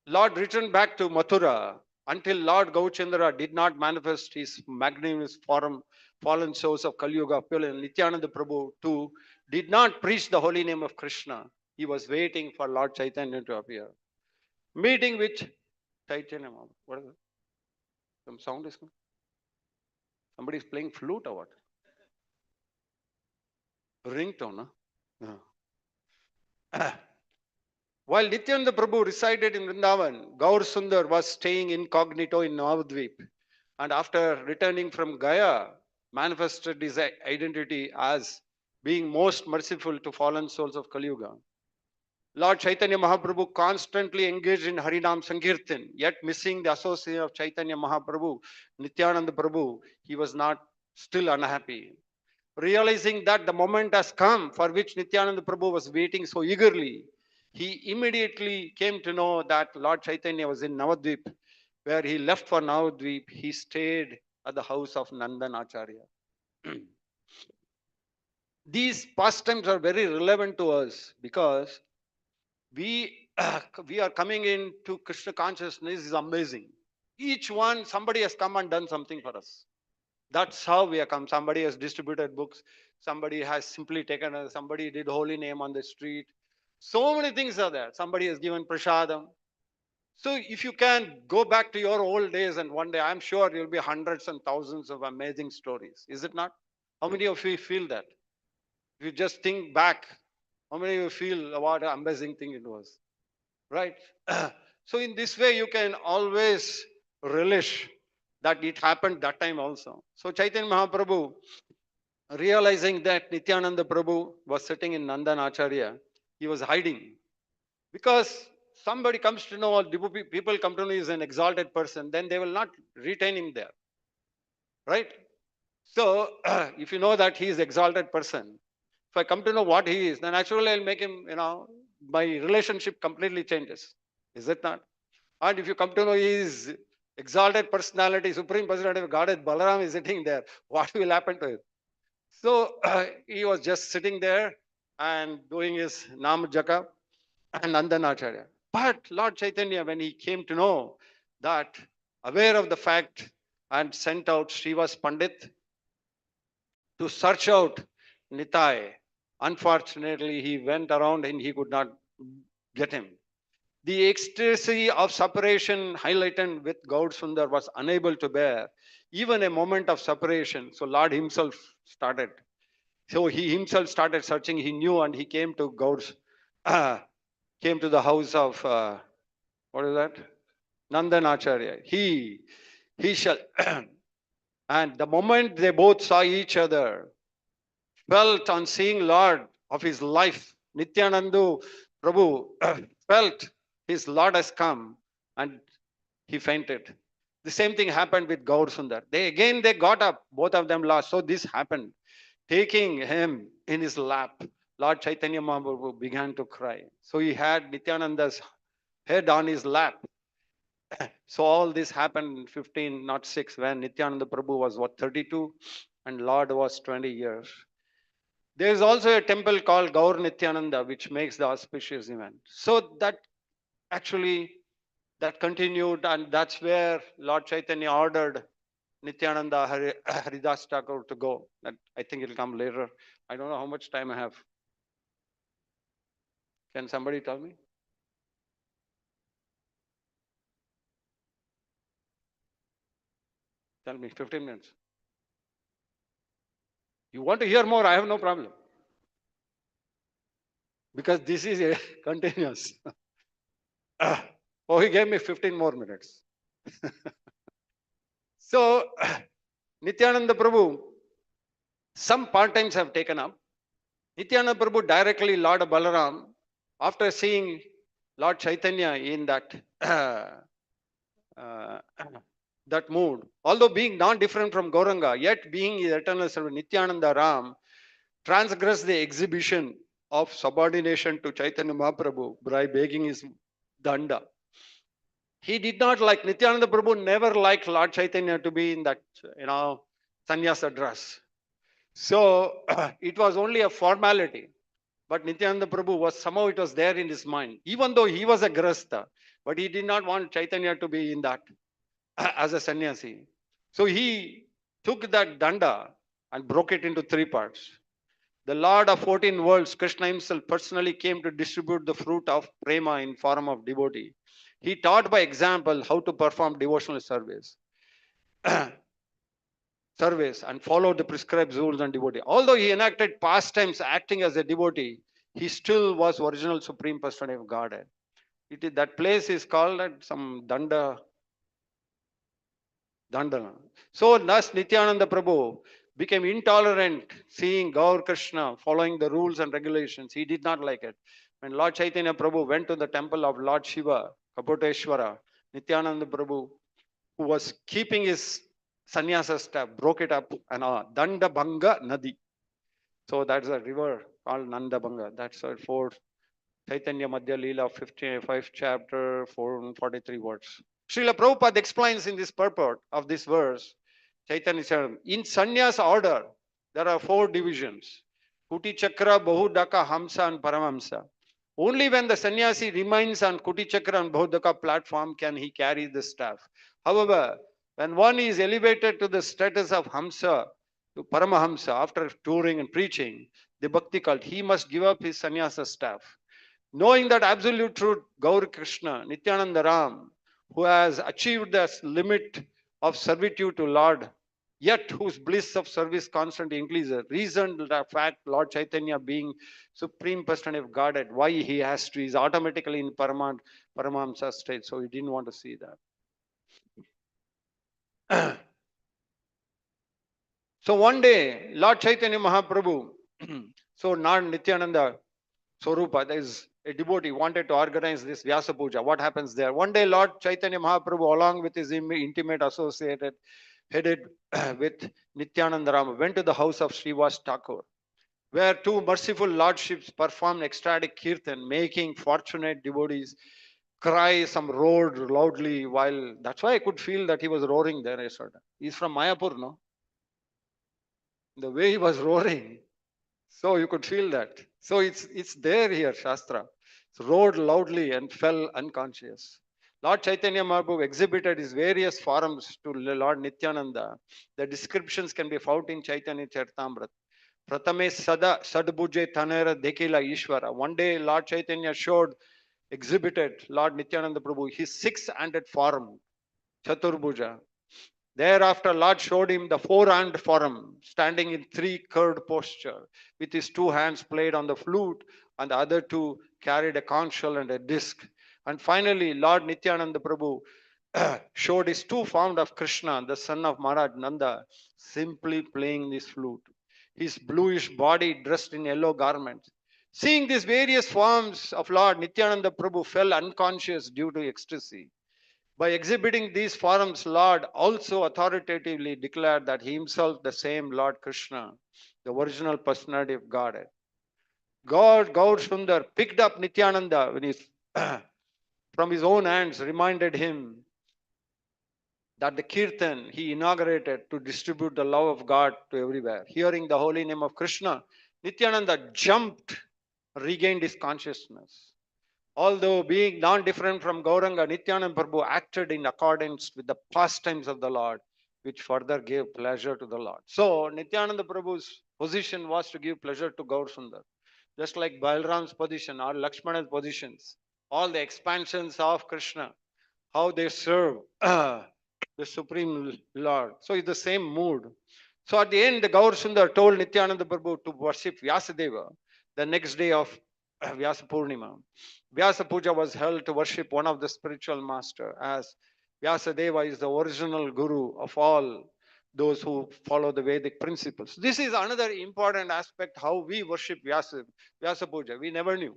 Lord returned back to Mathura until Lord Gauchandra did not manifest his magnanimous form, fallen souls of Kali Yuga. Nityananda Prabhu too did not preach the holy name of Krishna. He was waiting for Lord Chaitanya to appear. meeting with Chaitanya Mahaprabhu. What is it? Some sound is coming. Somebody is playing flute or what? Ringtone, huh? Yeah. While Nityananda Prabhu resided in Vrindavan, Gaur Sundar was staying incognito in Navadvip, and after returning from Gaya, manifested his identity as being most merciful to fallen souls of Kali Yuga. Lord Chaitanya Mahaprabhu constantly engaged in Harinam Sankirtan, yet missing the association of Chaitanya Mahaprabhu, Nityananda Prabhu, he was not still unhappy. Realizing that the moment has come for which Nityananda Prabhu was waiting so eagerly, he immediately came to know that Lord Chaitanya was in Navadvip. Where he left for Navadvip, he stayed at the house of Nandan Acharya. These pastimes are very relevant to us because we, we are coming into Krishna consciousness is amazing. Each one, somebody has come and done something for us. That's how we have come. Somebody has distributed books. Somebody has simply taken somebody did holy name on the street. So many things are there. Somebody has given prasadam. So if you can go back to your old days and one day, I'm sure you'll be hundreds and thousands of amazing stories. Is it not? How many of you feel that? If you just think back, how many of you feel what an amazing thing it was? Right? So in this way, you can always relish that it happened that time also. So Chaitanya Mahaprabhu, realizing that Nityananda Prabhu was sitting in Nandan Acharya, he was hiding. Because somebody comes to know, or people come to know he is an exalted person, then they will not retain him there. Right? So if you know that he is exalted person, if I come to know what he is, then actually I'll make him, my relationship completely changes. Is it not? And if you come to know his exalted personality, supreme personality of Godhead, Balaram is sitting there, what will happen to him? So he was just sitting there and doing his Nam Jaka and Nandanacharya. But Lord Chaitanya, when he came to know that, aware of the fact, and sent out Srivas Pandit to search out Nitai. Unfortunately, he went around and he could not get him. The ecstasy of separation highlighted with Gaud Sundar was unable to bear even a moment of separation. So Lord himself started. So he himself started searching. He knew and he came to Gaud's, came to the house of, what is that? Nandan Acharya. He shall, and the moment they both saw each other, felt on seeing Lord of his life, Nityananda Prabhu felt his Lord has come and he fainted. The same thing happened with Gaur Sundar. They got up, both of them lost. So this happened. Taking him in his lap, Lord Chaitanya Mahaprabhu began to cry. So he had Nityananda's head on his lap. So all this happened in 1506 when Nityananda Prabhu was what, 32 and Lord was 20 years. There is also a temple called Gaur Nityananda, which makes the auspicious event. So that actually that continued, and that's where Lord Chaitanya ordered Nityananda Haridas Thakur to go. That I think it'll come later. I don't know how much time I have. Can somebody tell me? Tell me, 15 minutes. You want to hear more? I have no problem. Because this is a continuous. Oh, he gave me 15 more minutes. So, Nityananda Prabhu, some part-times have taken up. Nityananda Prabhu directly Lord Balaram, after seeing Lord Chaitanya in that uh, that mood, although being not different from Gauranga, yet being his eternal servant, Nityananda Ram transgressed the exhibition of subordination to Chaitanya Mahaprabhu by begging his danda. He did not like Nityananda Prabhu, never liked Lord Chaitanya to be in that, sannyasa dress. So it was only a formality. But Nityananda Prabhu was somehow it was there in his mind, even though he was a grasta, but he did not want Chaitanya to be in that as a sannyasi. So he took that danda and broke it into three parts. The Lord of 14 worlds, Krishna himself personally came to distribute the fruit of prema in form of devotee. He taught by example how to perform devotional service and followed the prescribed rules and devotee. Although he enacted pastimes acting as a devotee, he still was original supreme personality of Godhead. That place is called some Dandana. So thus Nityananda Prabhu became intolerant seeing Gaur Krishna following the rules and regulations. He did not like it. When Lord Chaitanya Prabhu went to the temple of Lord Shiva, Kapoteshwara, Nityananda Prabhu, who was keeping his sannyasa staff, broke it up and Dandabhanga Nadi. So that's a river called Nandabhanga. That's a 4 Chaitanya Madhya Leela, 55th chapter, 443 words. Srila Prabhupada explains in this purport of this verse, Chaitanya said, in sannyas order, there are 4 divisions. Kuti Chakra, Bahudaka, Hamsa and Paramhamsa. Only when the sannyasi remains on Kuti Chakra and Bahudaka platform can he carry the staff. However, when one is elevated to the status of Hamsa, to Paramahamsa, after touring and preaching the Bhakti cult, he must give up his sannyasa staff. Knowing that absolute truth, Gaur Krishna, Nityananda Ram, who has achieved the limit of servitude to Lord, yet whose bliss of service constantly increases, reasoned the fact Lord Chaitanya being supreme personality of Godhead, why he has to, is automatically in Paramahamsa state, so he didn't want to see that. So one day, Lord Chaitanya Mahaprabhu, so not Nityananda Swarupa, there is a devotee wanted to organize this Vyasa Puja. What happens there? One day, Lord Chaitanya Mahaprabhu, along with his intimate associated, headed with Nityananda Rama, went to the house of Srivas Thakur, where 2 merciful lordships performed ecstatic kirtan, making fortunate devotees cry some roared loudly while, that's why I could feel that he was roaring there. He's from Mayapur, no? The way he was roaring, so you could feel that. So it's there here, Shastra. So roared loudly and fell unconscious. Lord Chaitanya Mahaprabhu exhibited his various forms to Lord Nityananda. The descriptions can be found in Chaitanya Charitamrita. Pratame Sada Sadbuje Tanera Dekila Ishvara. One day Lord Chaitanya exhibited Lord Nityananda Prabhu his 6-handed form, Chaturbuja. Thereafter, Lord showed him the 4-hand form, standing in 3 curved posture, with his 2 hands played on the flute, and the other 2 carried a conch shell and a disc. And finally, Lord Nityananda Prabhu showed his 2 forms of Krishna, the son of Maharaj Nanda, simply playing this flute. His bluish body dressed in yellow garments. Seeing these various forms of Lord, Nityananda Prabhu fell unconscious due to ecstasy. By exhibiting these forms, Lord also authoritatively declared that he himself the same Lord Krishna, the original personality of Godhead. Gaur Sundar picked up Nityananda when from his own hands, reminded him that the kirtan he inaugurated to distribute the love of God to everywhere. Hearing the holy name of Krishna, Nityananda jumped, regained his consciousness. Although being non-different from Gauranga, Nityananda Prabhu acted in accordance with the pastimes of the Lord, which further gave pleasure to the Lord. So Nityananda Prabhu's position was to give pleasure to Gaur Sundar. Just like Balram's position or Lakshmana's positions, all the expansions of Krishna, how they serve the Supreme Lord. So it's the same mood. So at the end, the Gaur Sundar told Nityananda Prabhu to worship Vyasadeva the next day of Vyasa Purnima. Vyasa Puja was held to worship one of the spiritual master, as Vyasadeva is the original guru of all those who follow the Vedic principles. This is another important aspect how we worship Vyasa Puja. We never knew.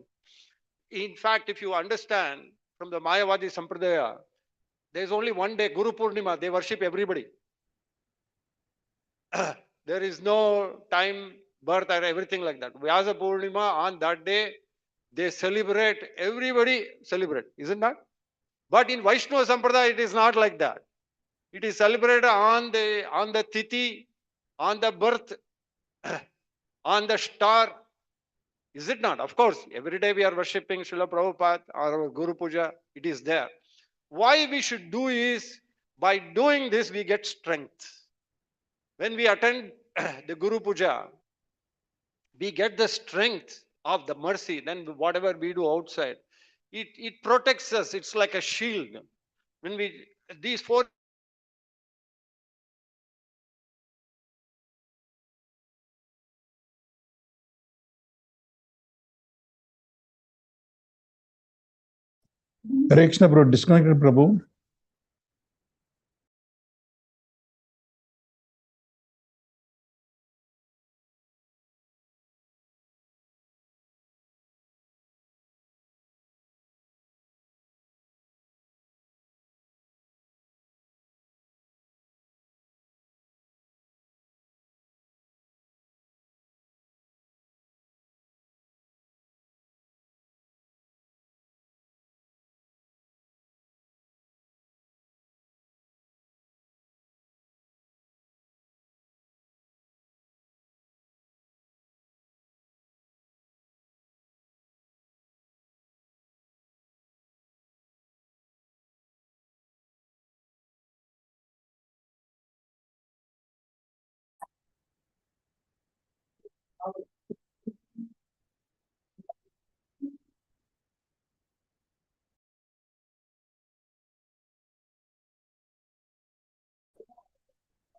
In fact, if you understand from the Mayavadi Sampradaya, there is only one day, Guru Purnima, they worship everybody. There is no time, birth, or everything like that. Vyasa Purnima, on that day, they celebrate, everybody celebrate, isn't that? But in Vaishnava Sampradaya, it is not like that. It is celebrated on the tithi, on the birth, on the star. Is it not? Of course, every day we are worshipping Srila Prabhupada or our Guru Puja, it is there. Why we should do is, by doing this, we get strength. When we attend the Guru Puja, we get the strength of the mercy. Then whatever we do outside, It protects us. It's like a shield. When these 4 years of Bhagavad Gita is like a shield. Hare Krishna, bro. Disconnected, Prabhu.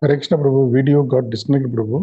Hare Krishna, Prabhu. Video got disconnected, Prabhu.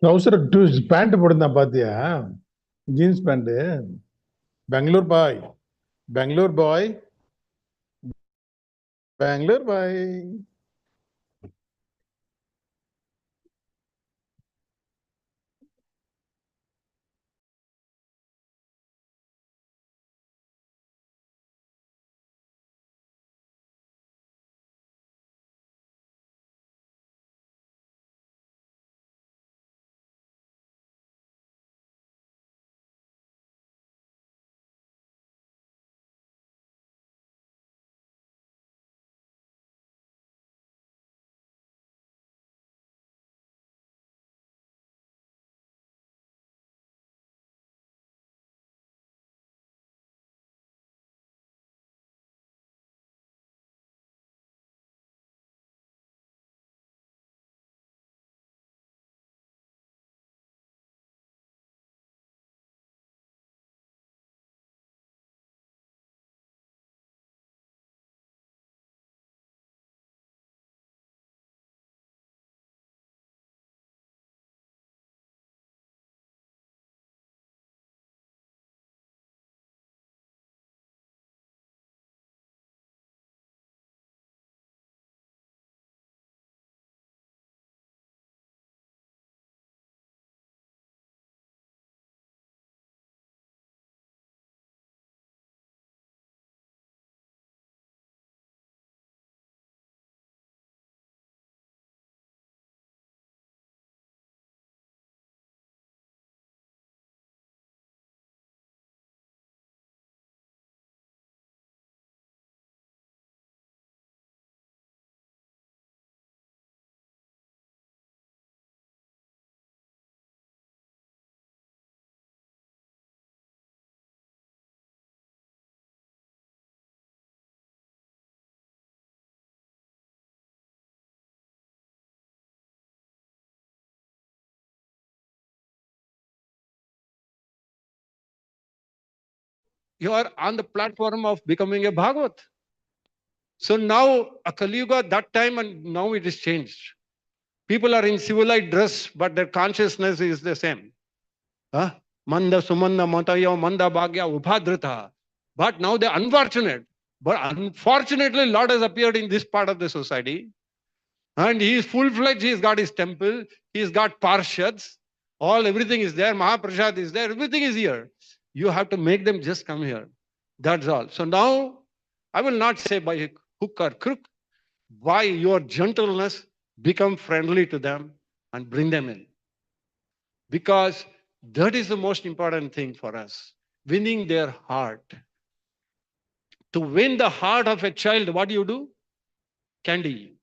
Trouser pant போட்டிருந்தான் பாத்தியா? Jeans pant. Bangalore boy. Bangalore boy. Bangalore boy. You are on the platform of becoming a Bhagavat. So now a Kali Yuga that time and now it is changed. People are in civilized dress, but their consciousness is the same. Huh? Manda Sumanda Mataya Manda Bhagya Ubhadrita. But now they're unfortunate. But unfortunately, Lord has appeared in this part of the society. And he is full-fledged. He's got his temple. He's got parshads. Everything is there. Mahaprasad is there. Everything is here. You have to make them just come here. That's all. So now, I will not say by hook or crook, by your gentleness, become friendly to them and bring them in. Because that is the most important thing for us, winning their heart. To win the heart of a child, what do you do? Candy.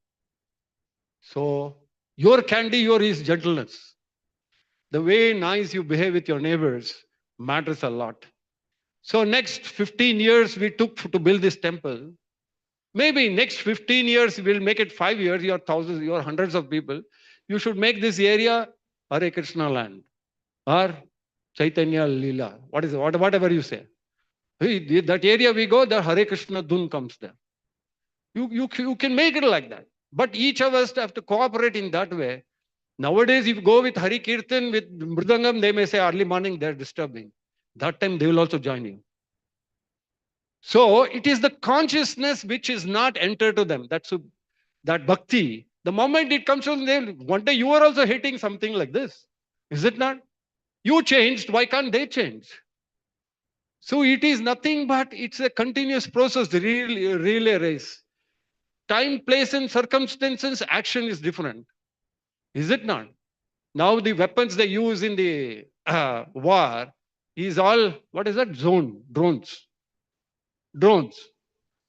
So your candy, your is gentleness. The way nice you behave with your neighbors matters a lot. So next 15 years we took to build this temple. Maybe next 15 years we'll make it 5 years, your thousands, your hundreds of people. You should make this area Hare Krishna land or Chaitanya Leela. Whatever you say. That area we go, the Hare Krishna Dun comes there. You can make it like that. But each of us have to cooperate in that way. Nowadays, if you go with Hari Kirtan, with Mridangam, they may say early morning they're disturbing. That time they will also join you. So it is the consciousness which is not entered to them. That bhakti. The moment it comes to them, one day you are also hating something like this. Is it not? You changed, why can't they change? So it is nothing but it's a continuous process, the relay race. Time, place, and circumstances, action is different. Is it not? Now the weapons they use in the war is all, what is that? Drones,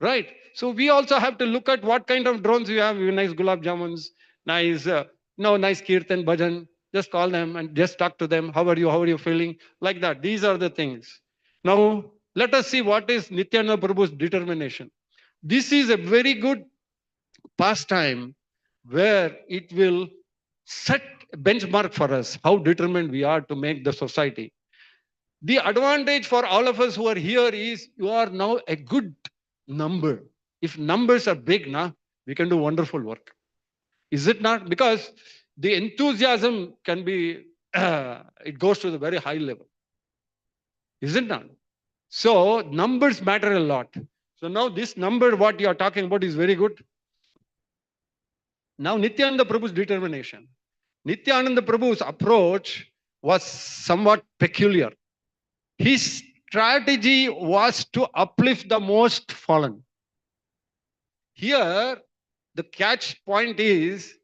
right? So we also have to look at what kind of drones we have. Nice gulab jamuns, nice, nice kirtan, bhajan. Just call them and just talk to them. How are you? How are you feeling? Like that. These are the things. Now, let us see what is Nityananda Prabhu's determination. This is a very good pastime where it will set a benchmark for us, how determined we are to make the society. The advantage for all of us who are here is you are now a good number. If numbers are big, we can do wonderful work. Is it not? Because the enthusiasm can be, it goes to the very high level. Is it not? So numbers matter a lot. So now this number, what you are talking about is very good. Now Nityananda Prabhu's determination. Nityananda Prabhu's approach was somewhat peculiar. His strategy was to uplift the most fallen. Here, the catch point is,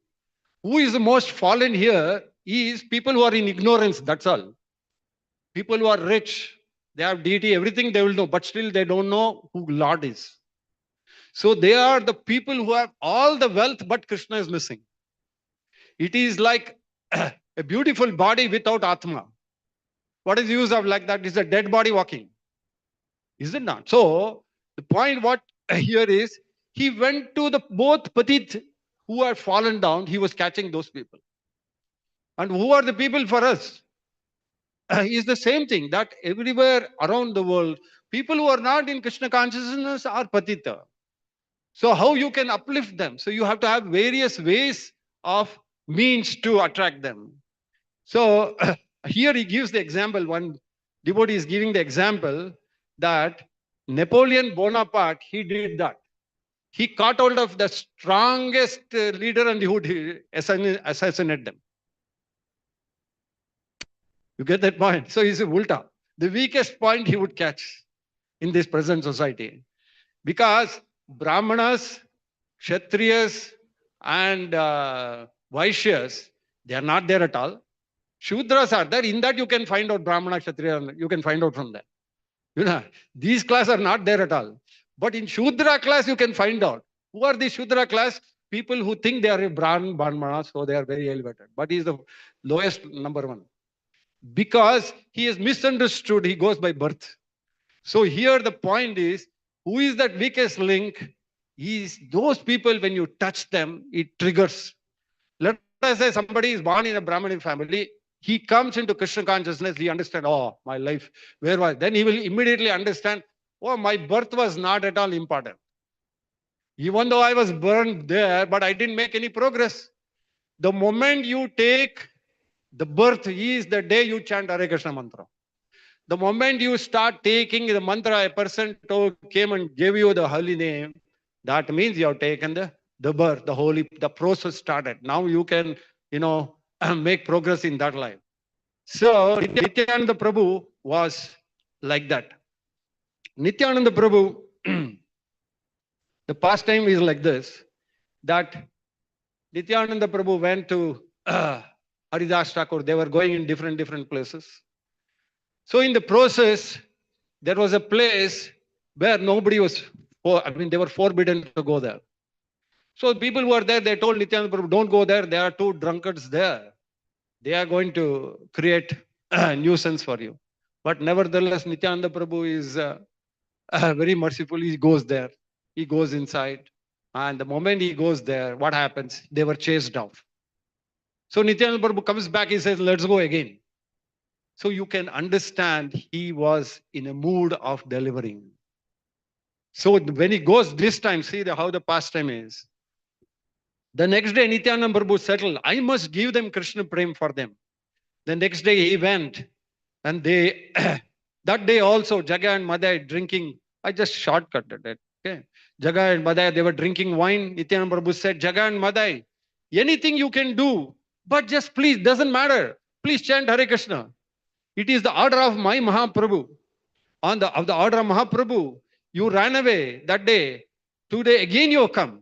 who is the most fallen here is people who are in ignorance, that's all. People who are rich, they have deity, everything they will know, but still they don't know who Lord is. So they are the people who have all the wealth, but Krishna is missing. It is like a beautiful body without Atma. What is the use of like that? It's a dead body walking. Is it not? So the point what here is, he went to the both Patit who are fallen down, he was catching those people. And who are the people for us? Is the same thing that everywhere around the world, people who are not in Krishna consciousness are Patita. So how you can uplift them? So you have to have various ways of means to attract them. So here he gives the example, one devotee is giving the example that Napoleon Bonaparte, he did that. He caught hold of the strongest leader and he would assassinate them. You get that point? So he's a Ulta. The weakest point he would catch in this present society. Because Brahmanas, Kshatriyas, and Vaishyas, they are not there at all. Shudras are there. In that you can find out Brahmana, Kshatriya, you can find out from that. These class are not there at all. But in Shudra class, you can find out. Who are the Shudra class? People who think they are a Brahmana, so they are very elevated. But he is the lowest number one. Because he is misunderstood, he goes by birth. So here the point is, who is that weakest link? Is those people, when you touch them, it triggers. Let us say somebody is born in a Brahminic family, he comes into Krishna consciousness, he understands, oh, my life, where was? Then he will immediately understand, oh, my birth was not at all important. Even though I was born there, but I didn't make any progress. The moment you take the birth is the day you chant Hare Krishna mantra. The moment you start taking the mantra, a person came and gave you the holy name, that means you have taken the birth, the process started. Now you can, make progress in that life. So Nityananda Prabhu was like that. Nityananda Prabhu, the pastime is like this, that Nityananda Prabhu went to Haridas Thakur. They were going in different places. So in the process, there was a place where nobody was, they were forbidden to go there. So people who were there, they told Nityananda Prabhu, don't go there. There are two drunkards there. They are going to create a nuisance for you. But nevertheless, Nityananda Prabhu is very merciful. He goes there. He goes inside. And the moment he goes there, what happens? They were chased off. So Nityananda Prabhu comes back. He says, let's go again. So you can understand he was in a mood of delivering. So when he goes this time, see how the pastime is. The next day, Nityananda Prabhu settled, I must give them Krishna Prem for them. The next day he went, and they, that day also, Jaga and Madai drinking, I just shortcutted it. Okay. Jaga and Madai, they were drinking wine. Nityananda Prabhu said, Jaga and Madai, anything you can do, but just please, doesn't matter. Please chant Hare Krishna. It is the order of my Mahaprabhu. Of the order of Mahaprabhu, you ran away that day. Today again you have come.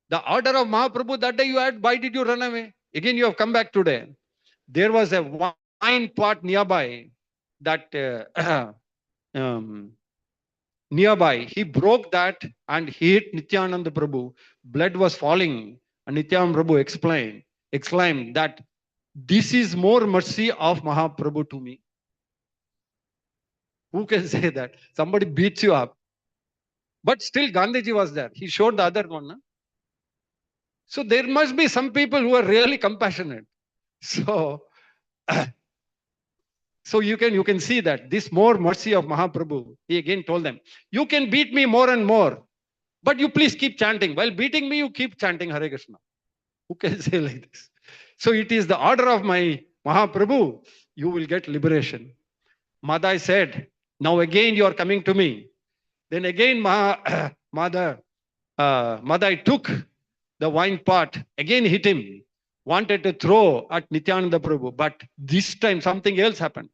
The order of Mahaprabhu that day you had, why did you run away? Again you have come back today. There was a wine pot nearby that nearby. He broke that and hit Nityananda Prabhu. Blood was falling. And Nityananda Prabhu exclaimed that this is more mercy of Mahaprabhu to me. Who can say that? Somebody beats you up. But still Gandhiji was there. He showed the other one. No? So there must be some people who are really compassionate. So, so you can see that this more mercy of Mahaprabhu. He again told them, you can beat me more and more, but you please keep chanting. While beating me, you keep chanting Hare Krishna. Who can say like this? So it is the order of my Mahaprabhu. You will get liberation. Madai said, now again you are coming to me. Then again Madai took the wine pot, again hit him, wanted to throw at Nityananda Prabhu, but this time something else happened.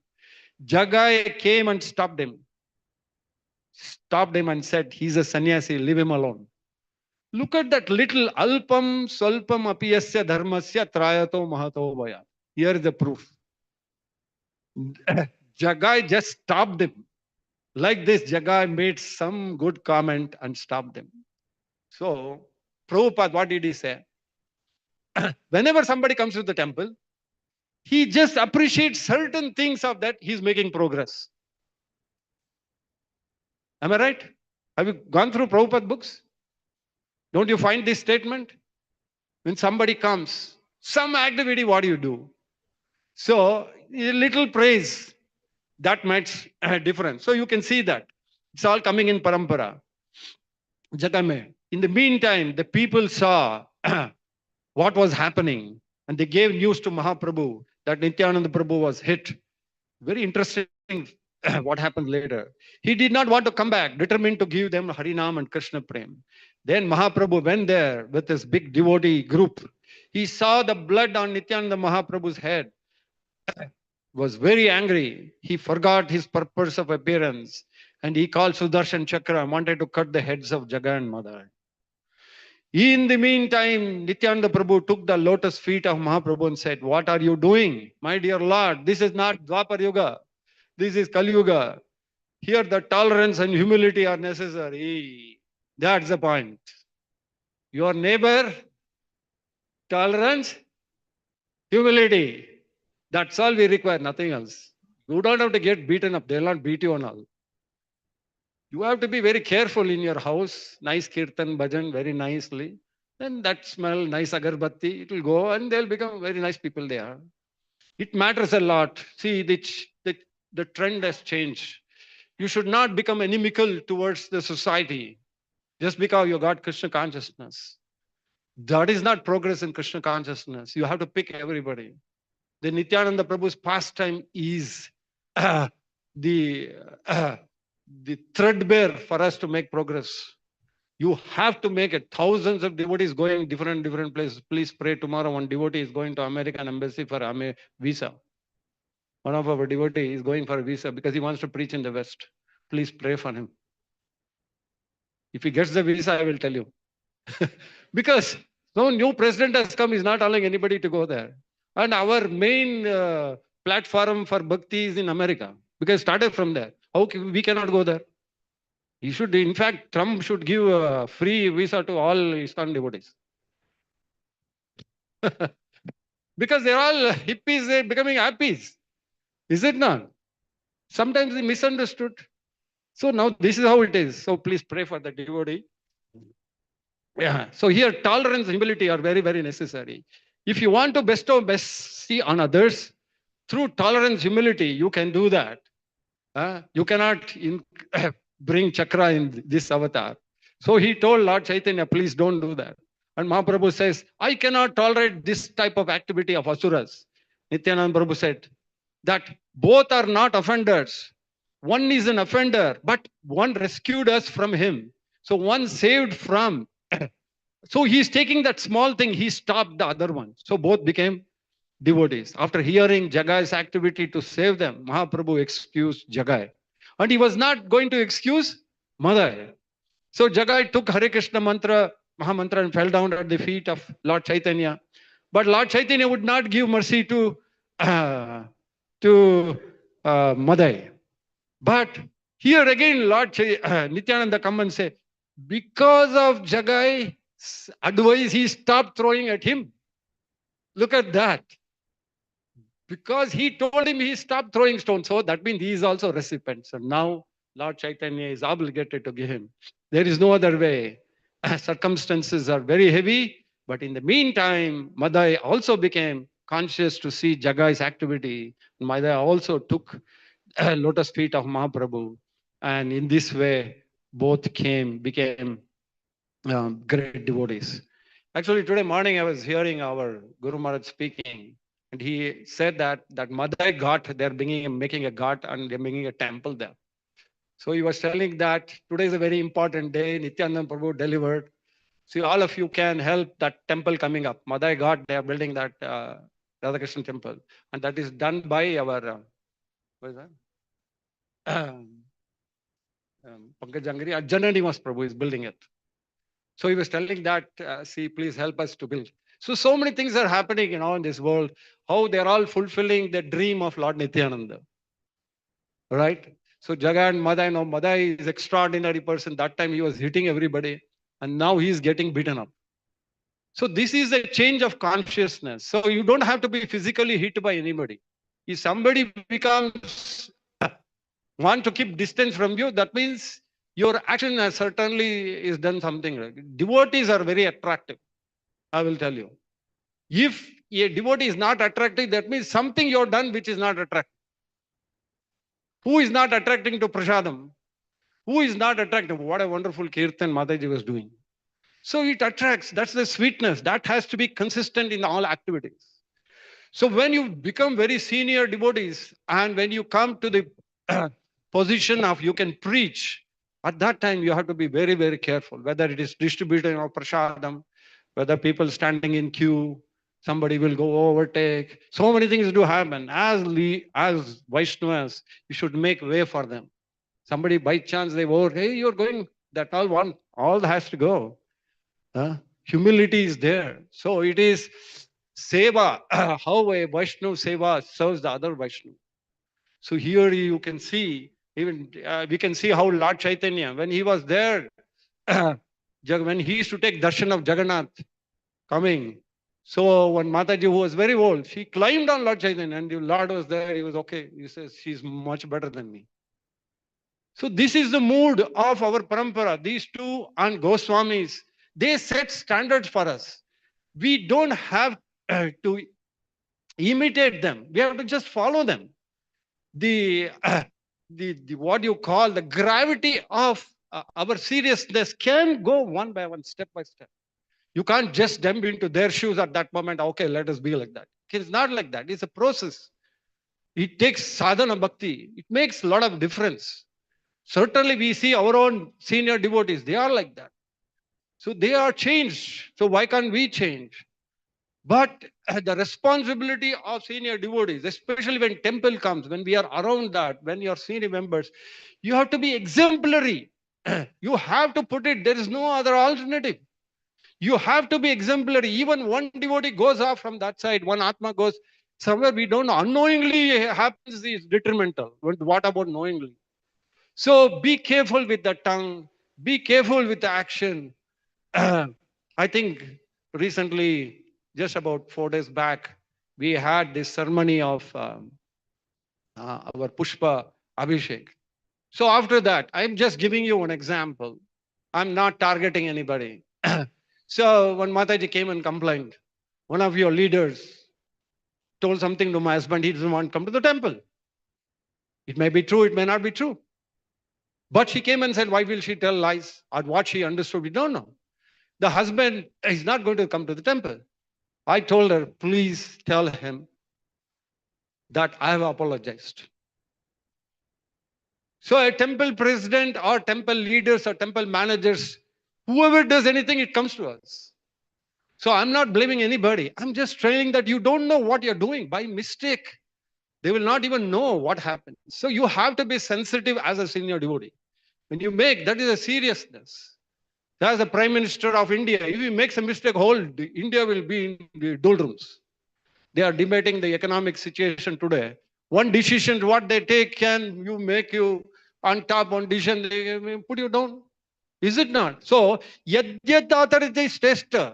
Jagai came and stopped him and said, he's a sannyasi, leave him alone. Look at that little alpam swalpam apiyasya dharmasya trayato mahato vaya. Here is the proof. Jagai just stopped him. Like this, Jagai made some good comment and stopped them. So, Prabhupada, what did he say? Whenever somebody comes to the temple, he just appreciates certain things of that, he's making progress. Am I right? Have you gone through Prabhupada books? Don't you find this statement? When somebody comes, some activity, what do you do? So, a little praise, that makes a difference. So you can see that. It's all coming in parampara. Jagame. In the meantime, the people saw what was happening, and they gave news to Mahaprabhu that Nityananda Prabhu was hit. Very interesting what happened later. He did not want to come back, determined to give them Harinam and Krishna Prem. Then Mahaprabhu went there with his big devotee group. He saw the blood on Nityananda Mahaprabhu's head. Was very angry. He forgot his purpose of appearance, and he called Sudarshan Chakra and wanted to cut the heads of Jaga and Madai. In the meantime, Nityananda Prabhu took the lotus feet of Mahaprabhu and said, what are you doing? My dear Lord, this is not Dwapar Yuga. This is Kali Yuga. Here the tolerance and humility are necessary. That's the point. Your neighbor, tolerance, humility. That's all we require, nothing else. You don't have to get beaten up. They'll not beat you and all. You have to be very careful in your house. Nice kirtan, bhajan, very nicely. Then that smell, nice agarbatti, it will go and they'll become very nice people they are. It matters a lot. See, the trend has changed. You should not become inimical towards the society just because you got Krishna consciousness. That is not progress in Krishna consciousness. You have to pick everybody. The Nityananda Prabhu's pastime is the threadbare for us to make progress. You have to make it. Thousands of devotees going different places. Please pray tomorrow. One devotee is going to American embassy for a visa. One of our devotees is going for a visa because he wants to preach in the West. Please pray for him. If he gets the visa, I will tell you. Because no new president has come, is not allowing anybody to go there. And our main platform for bhakti is in America, because it started from there. How we cannot go there? He should, in fact, Trump should give a free visa to all ISKCON devotees. Because they're all hippies, they're becoming happies. Is it not? Sometimes they misunderstood. So now this is how it is. So please pray for the devotee. Yeah. So here tolerance and humility are very, very necessary. If you want to bestow mercy on others, through tolerance, humility, you can do that. You cannot bring chakra in this avatar. So he told Lord Chaitanya, please don't do that. And Mahaprabhu says, I cannot tolerate this type of activity of asuras. Nityananda Prabhu said that both are not offenders. One is an offender, but one rescued us from him. So one saved from. So he's taking that small thing, he stopped the other one. So both became devotees. After hearing Jagai's activity to save them, Mahaprabhu excused Jagai. And he was not going to excuse Madai. So Jagai took Hare Krishna mantra, Mahamantra, and fell down at the feet of Lord Chaitanya. But Lord Chaitanya would not give mercy to Madai. But here again, Nityananda come and say, because of Jagai's advice, he stopped throwing at him. Look at that. Because he told him, he stopped throwing stones. So that means he is also recipient. So now Lord Chaitanya is obligated to give him. There is no other way. Circumstances are very heavy. But in the meantime, Madai also became conscious to see Jagai's activity. Madai also took lotus feet of Mahaprabhu. And in this way, both became great devotees. Actually, today morning I was hearing our Guru Maharaj speaking, and he said that Madai Ghat, they're making a ghat and they're making a temple there. So he was telling that today is a very important day. Nityananda Prabhu delivered. See, all of you can help that temple coming up. Madai Ghat, they are building that Radhakrishna temple, and that is done by our what is that? Pankaj Jangri, Janani Prabhu is building it. So he was telling that, see, please help us to build. So many things are happening, in this world, how they're all fulfilling the dream of Lord Nityananda. Right? So Jagai and Madai, Madai is extraordinary person. That time he was hitting everybody, and now he is getting beaten up. So this is a change of consciousness. So you don't have to be physically hit by anybody. If somebody becomes want to keep distance from you, that means your action has certainly is done something right. Devotees are very attractive, I will tell you. If a devotee is not attractive, that means something you've done which is not attractive. Who is not attracting to prasadam? Who is not attractive? What a wonderful kirtan Mataji was doing. So it attracts. That's the sweetness. That has to be consistent in all activities. So when you become very senior devotees and when you come to the position of you can preach, at that time you have to be very, very careful, whether it is distributing of prasadam, whether people standing in queue, somebody will go overtake. So many things do happen. As Vaishnavas, you should make way for them. Somebody by chance they hey, you're going, that all has to go. Humility is there. So it is seva, how a Vaishnava seva serves the other Vaishnava. So here you can see, even we can see how Lord Chaitanya, when he was there, when he used to take darshan of Jagannath coming. So when Mataji, who was very old, she climbed on Lord Chaitanya and the Lord was there. He was okay. He says, she's much better than me. So this is the mood of our parampara. These two and Goswamis, they set standards for us. We don't have to imitate them. We have to just follow them. The what you call the gravity of our seriousness can go one by one, step by step. You can't just jump into their shoes at that moment. Okay, let us be like that. It's not like that. It's a process. It takes sadhana bhakti. It makes a lot of difference. Certainly, we see our own senior devotees. They are like that. So they are changed. So why can't we change? But the responsibility of senior devotees, especially when temple comes, when we are around that, when you're senior members, you have to be exemplary. You have to put it, there is no other alternative. You have to be exemplary. Even one devotee goes off from that side, one Atma goes somewhere we don't know. Unknowingly happens is detrimental. What about knowingly? So be careful with the tongue, be careful with the action. I think recently, just about 4 days back, we had this ceremony of our Pushpa Abhishek. So after that, I'm just giving you an example. I'm not targeting anybody. So when Mataji came and complained, one of your leaders told something to my husband, he doesn't want to come to the temple. It may be true, it may not be true. But she came and said, why will she tell lies? Or what she understood, we don't know. The husband is not going to come to the temple. I told her, please tell him that I have apologized. So a temple president or temple leaders or temple managers, whoever does anything, it comes to us. So I'm not blaming anybody. I'm just saying that you don't know what you're doing by mistake. They will not even know what happened. So you have to be sensitive as a senior devotee. When you make, that is a seriousness. As the Prime Minister of India, if he makes a mistake, whole India will be in the doldrums. They are debating the economic situation today. One decision, what they take, can you make you on top? One decision, they put you down. Is it not? So, yadyat authority shrestha,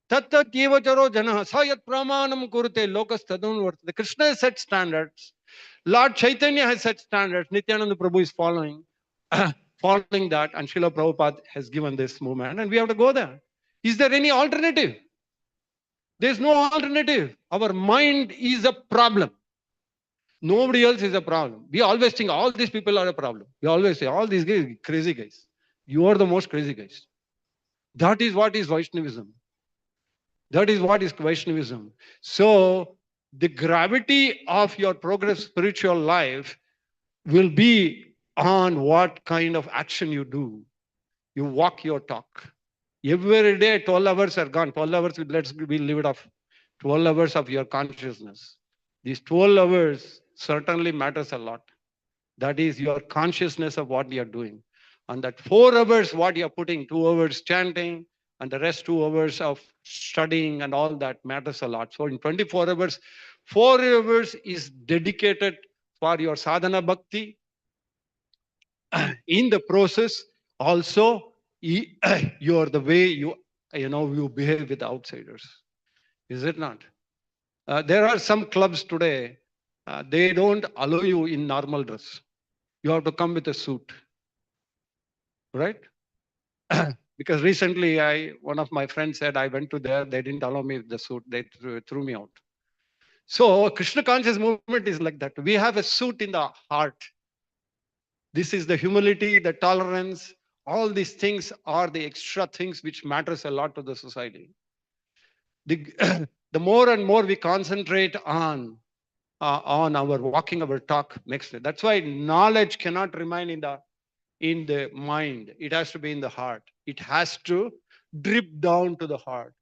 tattat yevacharo janah, sayat pramanam kurute, lokas tadun vartate. Krishna has set standards. Lord Chaitanya has set standards. Nityananda Prabhu is following, following that, and Srila Prabhupada has given this movement, and we have to go there. Is there any alternative? There's no alternative. Our mind is a problem. Nobody else is a problem. We always think all these people are a problem. We always say all these guys, crazy guys. You are the most crazy guys. That is what is Vaishnavism. That is what is Vaishnavism. So the gravity of your progress spiritual life will be on what kind of action you do. You walk your talk. Every day, 12 hours are gone. 12 hours, we leave it off. 12 hours of your consciousness. These 12 hours certainly matters a lot. That is your consciousness of what you're doing. And that 4 hours, what you're putting, 2 hours chanting, and the rest 2 hours of studying and all that matters a lot. So in 24 hours, 4 hours is dedicated for your sadhana bhakti. In the process, also, you are the way you behave with outsiders. Is it not? There are some clubs today, they don't allow you in normal dress. You have to come with a suit, right? Because recently, one of my friends said I went to there, they didn't allow me with the suit, they threw me out. So Krishna conscious movement is like that. We have a suit in the heart. This is the humility, the tolerance. All these things are the extra things which matters a lot to the society. The, the more and more we concentrate on our walking, our talk, makes it. That's why knowledge cannot remain in the mind. It has to be in the heart. It has to drip down to the heart.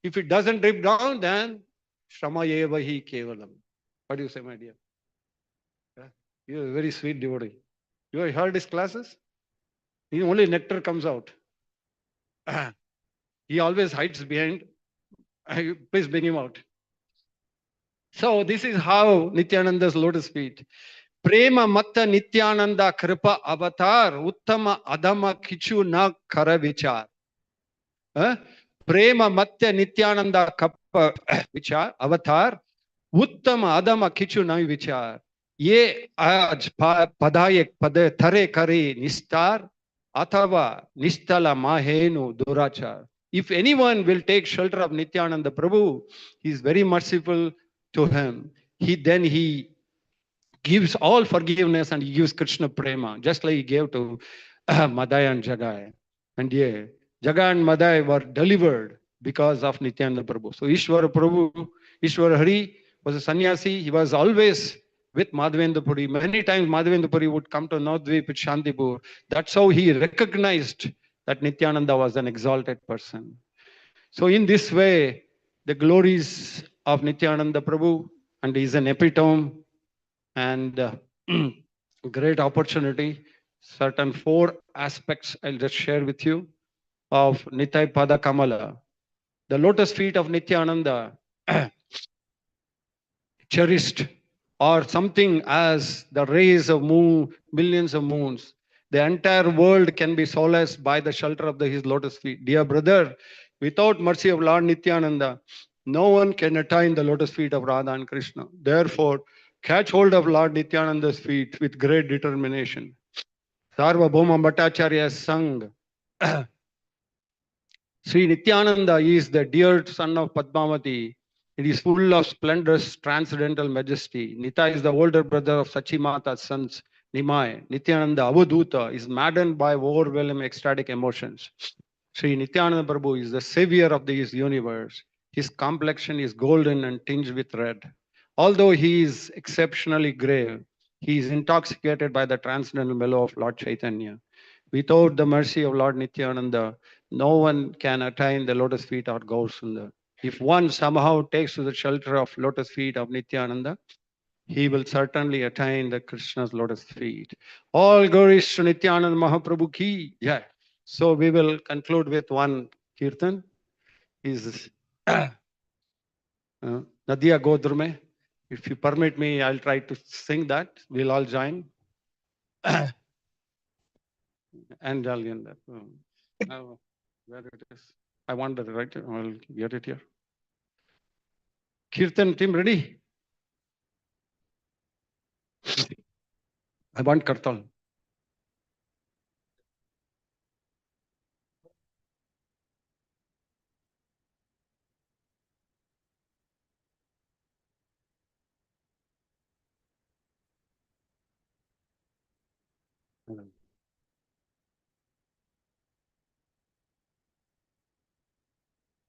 If it doesn't drip down, then Shrama eva hi kevalam. What do you say, my dear? Yeah? You're a very sweet devotee. You have heard his classes? Only nectar comes out. He always hides behind. Please bring him out. So this is how Nityananda's lotus feet. Prema matta Nityananda kripa avatar uttama adama kichu na kara vichar. Prema matta Nityananda kappa vichar avatar uttama adama kichu na vichar. Ye aj padayek pade thare kare nistar athava nistala mahenu durachar. If anyone will take shelter of Nityananda Prabhu, he is very merciful to him. He gives all forgiveness and he gives Krishna prema, just like he gave to Madai and Jagai. And yeah, Jagai and Madai were delivered because of Nityananda Prabhu. So Ishwara Prabhu, Ishwara Hari was a sannyasi. He was always with Madhavendra Puri. Many times Madhavendra Puri would come to Navadvip with Shantipur. That's how he recognized that Nityananda was an exalted person. So in this way, the glories of Nityananda Prabhu, and he is an epitome and great opportunity. Certain 4 aspects I'll just share with you of Nitai Pada Kamala. The lotus feet of Nityananda cherished or something as the rays of moon, millions of moons. The entire world can be solaced by the shelter of his lotus feet. Dear brother, without mercy of Lord Nityananda, no one can attain the lotus feet of Radha and Krishna. Therefore, catch hold of Lord Nityananda's feet with great determination. Sarvabhauma Bhattacharya sung, Sri Nityananda is the dear son of Padmavati. It is full of splendorous transcendental majesty. Nita is the older brother of Sachimata's sons, Nimai. Nityananda, Avadhuta, is maddened by overwhelming ecstatic emotions. Sri Nityananda Prabhu is the savior of this universe. His complexion is golden and tinged with red. Although he is exceptionally grave, he is intoxicated by the transcendental mellow of Lord Chaitanya. Without the mercy of Lord Nityananda, no one can attain the lotus feet or Gaur-Sundar. If one somehow takes to the shelter of lotus feet of Nityananda, he will certainly attain the Krishna's lotus feet. All glories to Nityananda Mahaprabhu ki jai. So we will conclude with one kirtan. Is Nadia Godrume. If you permit me, I'll try to sing that. We'll all join. And Jalian. Where it is? I want that, right? I'll get it here. Kirtan team ready? I want Kartal.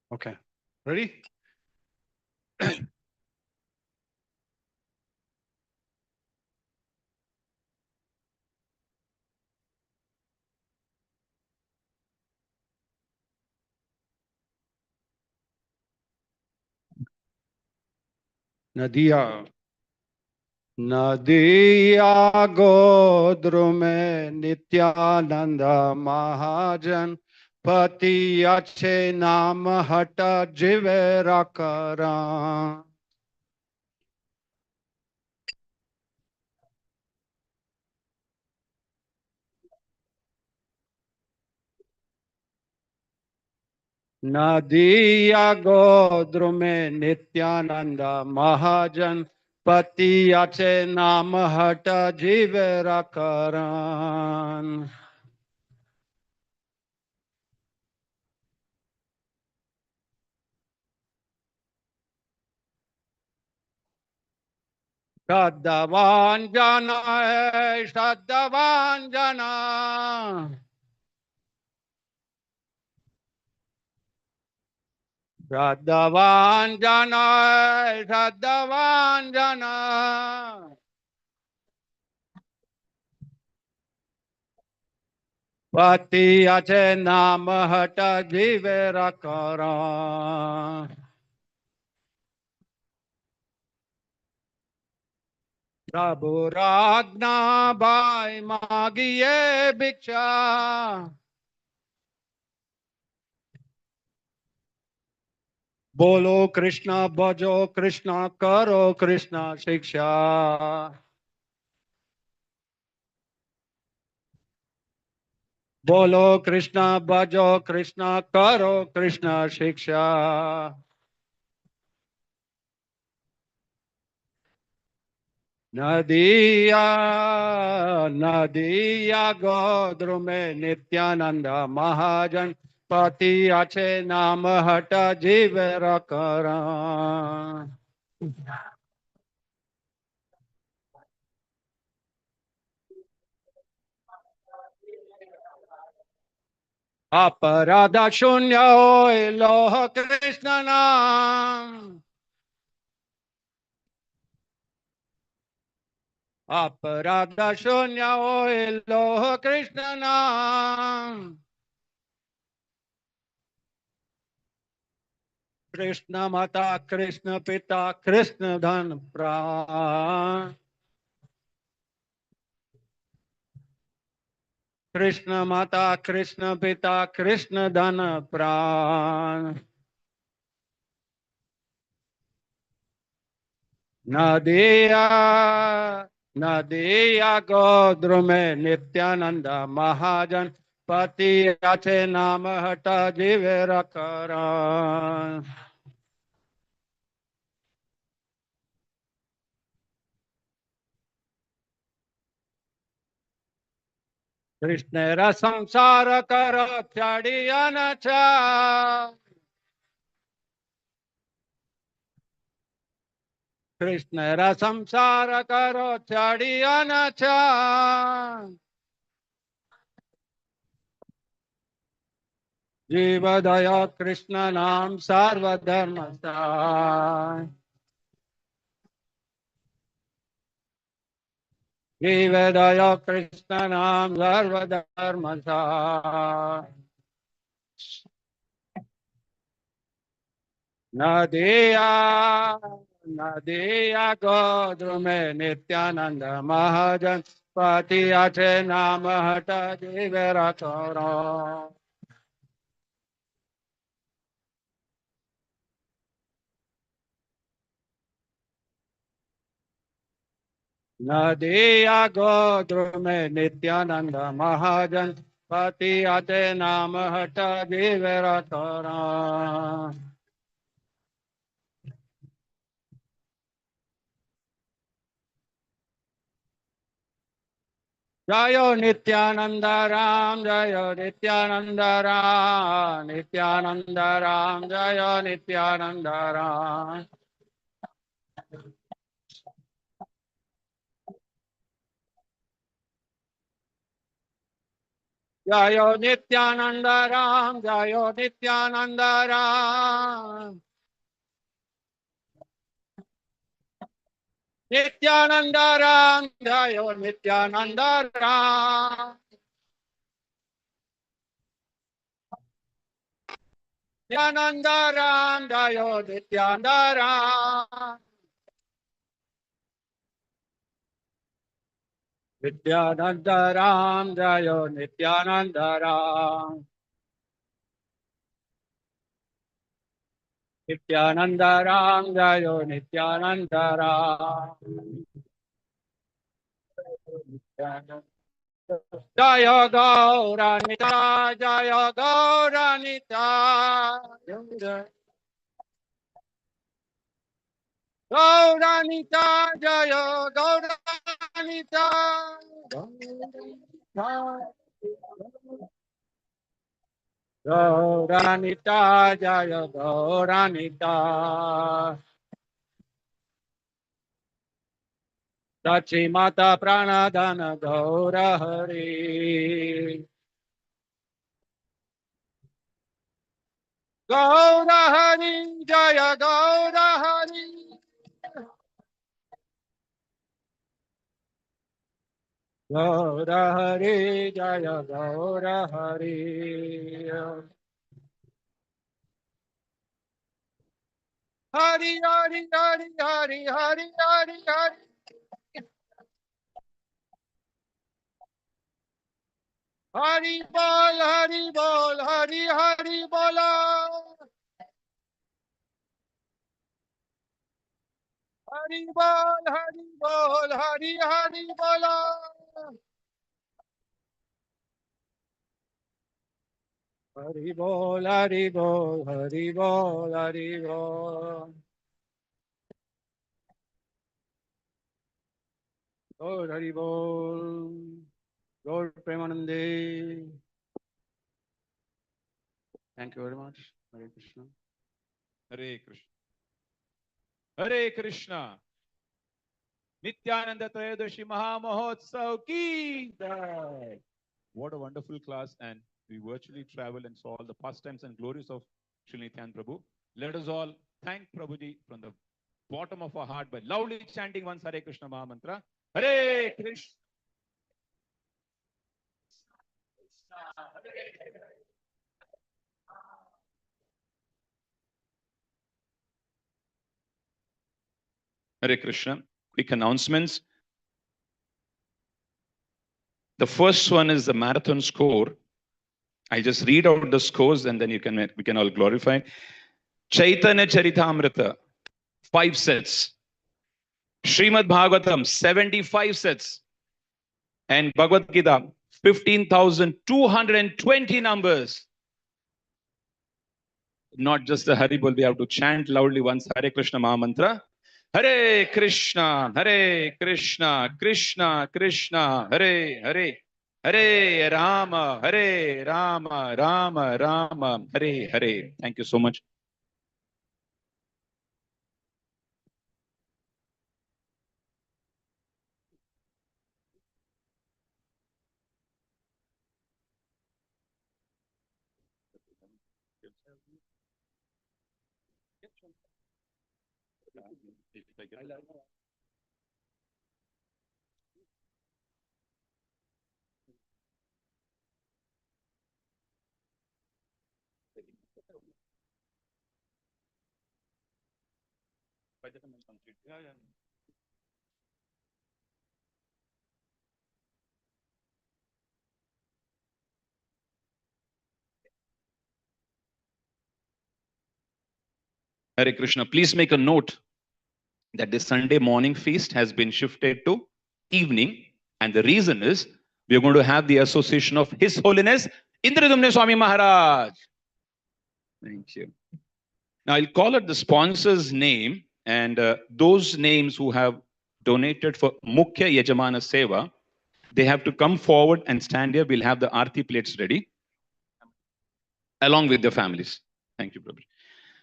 Okay. Ready? Nadia. Nadia Godrume Nityananda Mahajan Pati Ache Nam Hata Jivera Kara. Nadia Godrume Nityananda Mahajan Pati Ache Nam Hata Jivera Karan. Shaddavan Jana hai, Shaddavan Jana. Shaddavan Jana hai, Shaddavan Jana. Pati ache nam hata jivera kara. Prabhu Ragna Bhai Magiye Bhiksha. Bolo Krishna Bhajo Krishna Karo Krishna Shiksha. Bolo Krishna Bhajo Krishna Karo Krishna Shiksha. Nadia Nadia Godrume Nityananda Mahajan Pati Ache Nam Hata Jivera Kara. Aparada Shunya Hoy Loh Krishna Nam. Aparada Shunya Hoy Loh Krishna Nam. Krishna Mata, Krishna Pita, Krishna Dhan Pran. Krishna Mata, Krishna Pita, Krishna Dhan Pran. Nadiya, Nadiya Godru mein Nityananda Mahajan Pati Ache Naam Hata Jivera Karan. Krishna samsara karo chadiyanacha. Krishna samsara karo chadiyanacha. Jivadaya Krishna nam sarva dharmasa. Jivadaya Krishna nam sarva dharmasa. Nadiya, Nadiya Godru mein Nityananda Mahajan Pati Ache Naam Hata Jivera Karan. Nadiya Godru mein Nityananda Mahajan Pati Ache Naam Hata Jivera Karan. Jayo Nityananda Ram, Jayo Nityananda Ram, Nityananda Ram, Jayo Nityananda Ram. Jayo Nityananda Ram, Jayo Nityananda Ram. Nityananda Ram, Jayo Nityananda Ram. Nityananda Ram, Jayo Nityananda Ram. Nityananda Ram, Jayo Nityananda Ram. Nityananda Ram, Jayo Nityananda Ram. Jaya Gauranita, Jaya Gauranita. Gauranita, Jaya Gauranita. Gauranita, Jaya Gauranita. Sachi Mata Pranadhana Gaurahari. Gaurahari, Jaya Gaurahari. Gaurahari, Jaya Gaurahari. Hari, Hari, Hari, Hari, Hari, Hari, Hari. Hari bol, Hari bol, Hari, Hari bola. Hari bol, Hari bol, Hari, Hari bola. Hari bol, Hari bol, Hari bol, Hari bol. Lord Hari bol. Lord Premanande. Thank you very much. Hare Krishna. Hare Krishna. Hare Krishna. Nityananda Trayodashi Mahotsav ki jai. What a wonderful class, and we virtually traveled and saw all the pastimes and glories of Sri Nityananda Prabhu. Let us all thank Prabhuji from the bottom of our heart by loudly chanting once Hare Krishna Maha Mantra. Hare Krishna. Hare Krishna. Quick announcements. The first one is the marathon score. I just read out the scores and then we can all glorify. Chaitanya Charitamrita, 5 sets. Srimad Bhagavatam, 75 sets. And Bhagavad Gita, 15,220 numbers. Not just the Haribol, we have to chant loudly once Hare Krishna Maha Mantra. Hare Krishna, Krishna Krishna, Hare Hare. Hare Rama, Rama Rama, Hare Hare. Thank you so much. Hare Krishna. Please make a note that the Sunday morning feast has been shifted to evening. And the reason is we are going to have the association of His Holiness Indradumne Swami Maharaj. Thank you. Now I'll call out the sponsor's name and those names who have donated for Mukhya Yajamana Seva, they have to come forward and stand here. We'll have the Aarti plates ready along with their families. Thank you, Prabhu.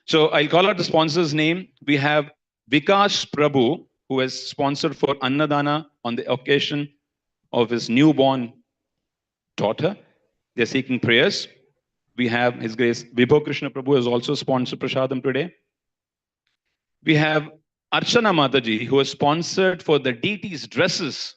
So I'll call out the sponsor's name. We have Vikas Prabhu, who has sponsored for Annadana on the occasion of his newborn daughter. They're seeking prayers. We have His Grace Vibho Krishna Prabhu has also sponsored Prasadam today. We have Archana Mataji, who has sponsored for the deity's dresses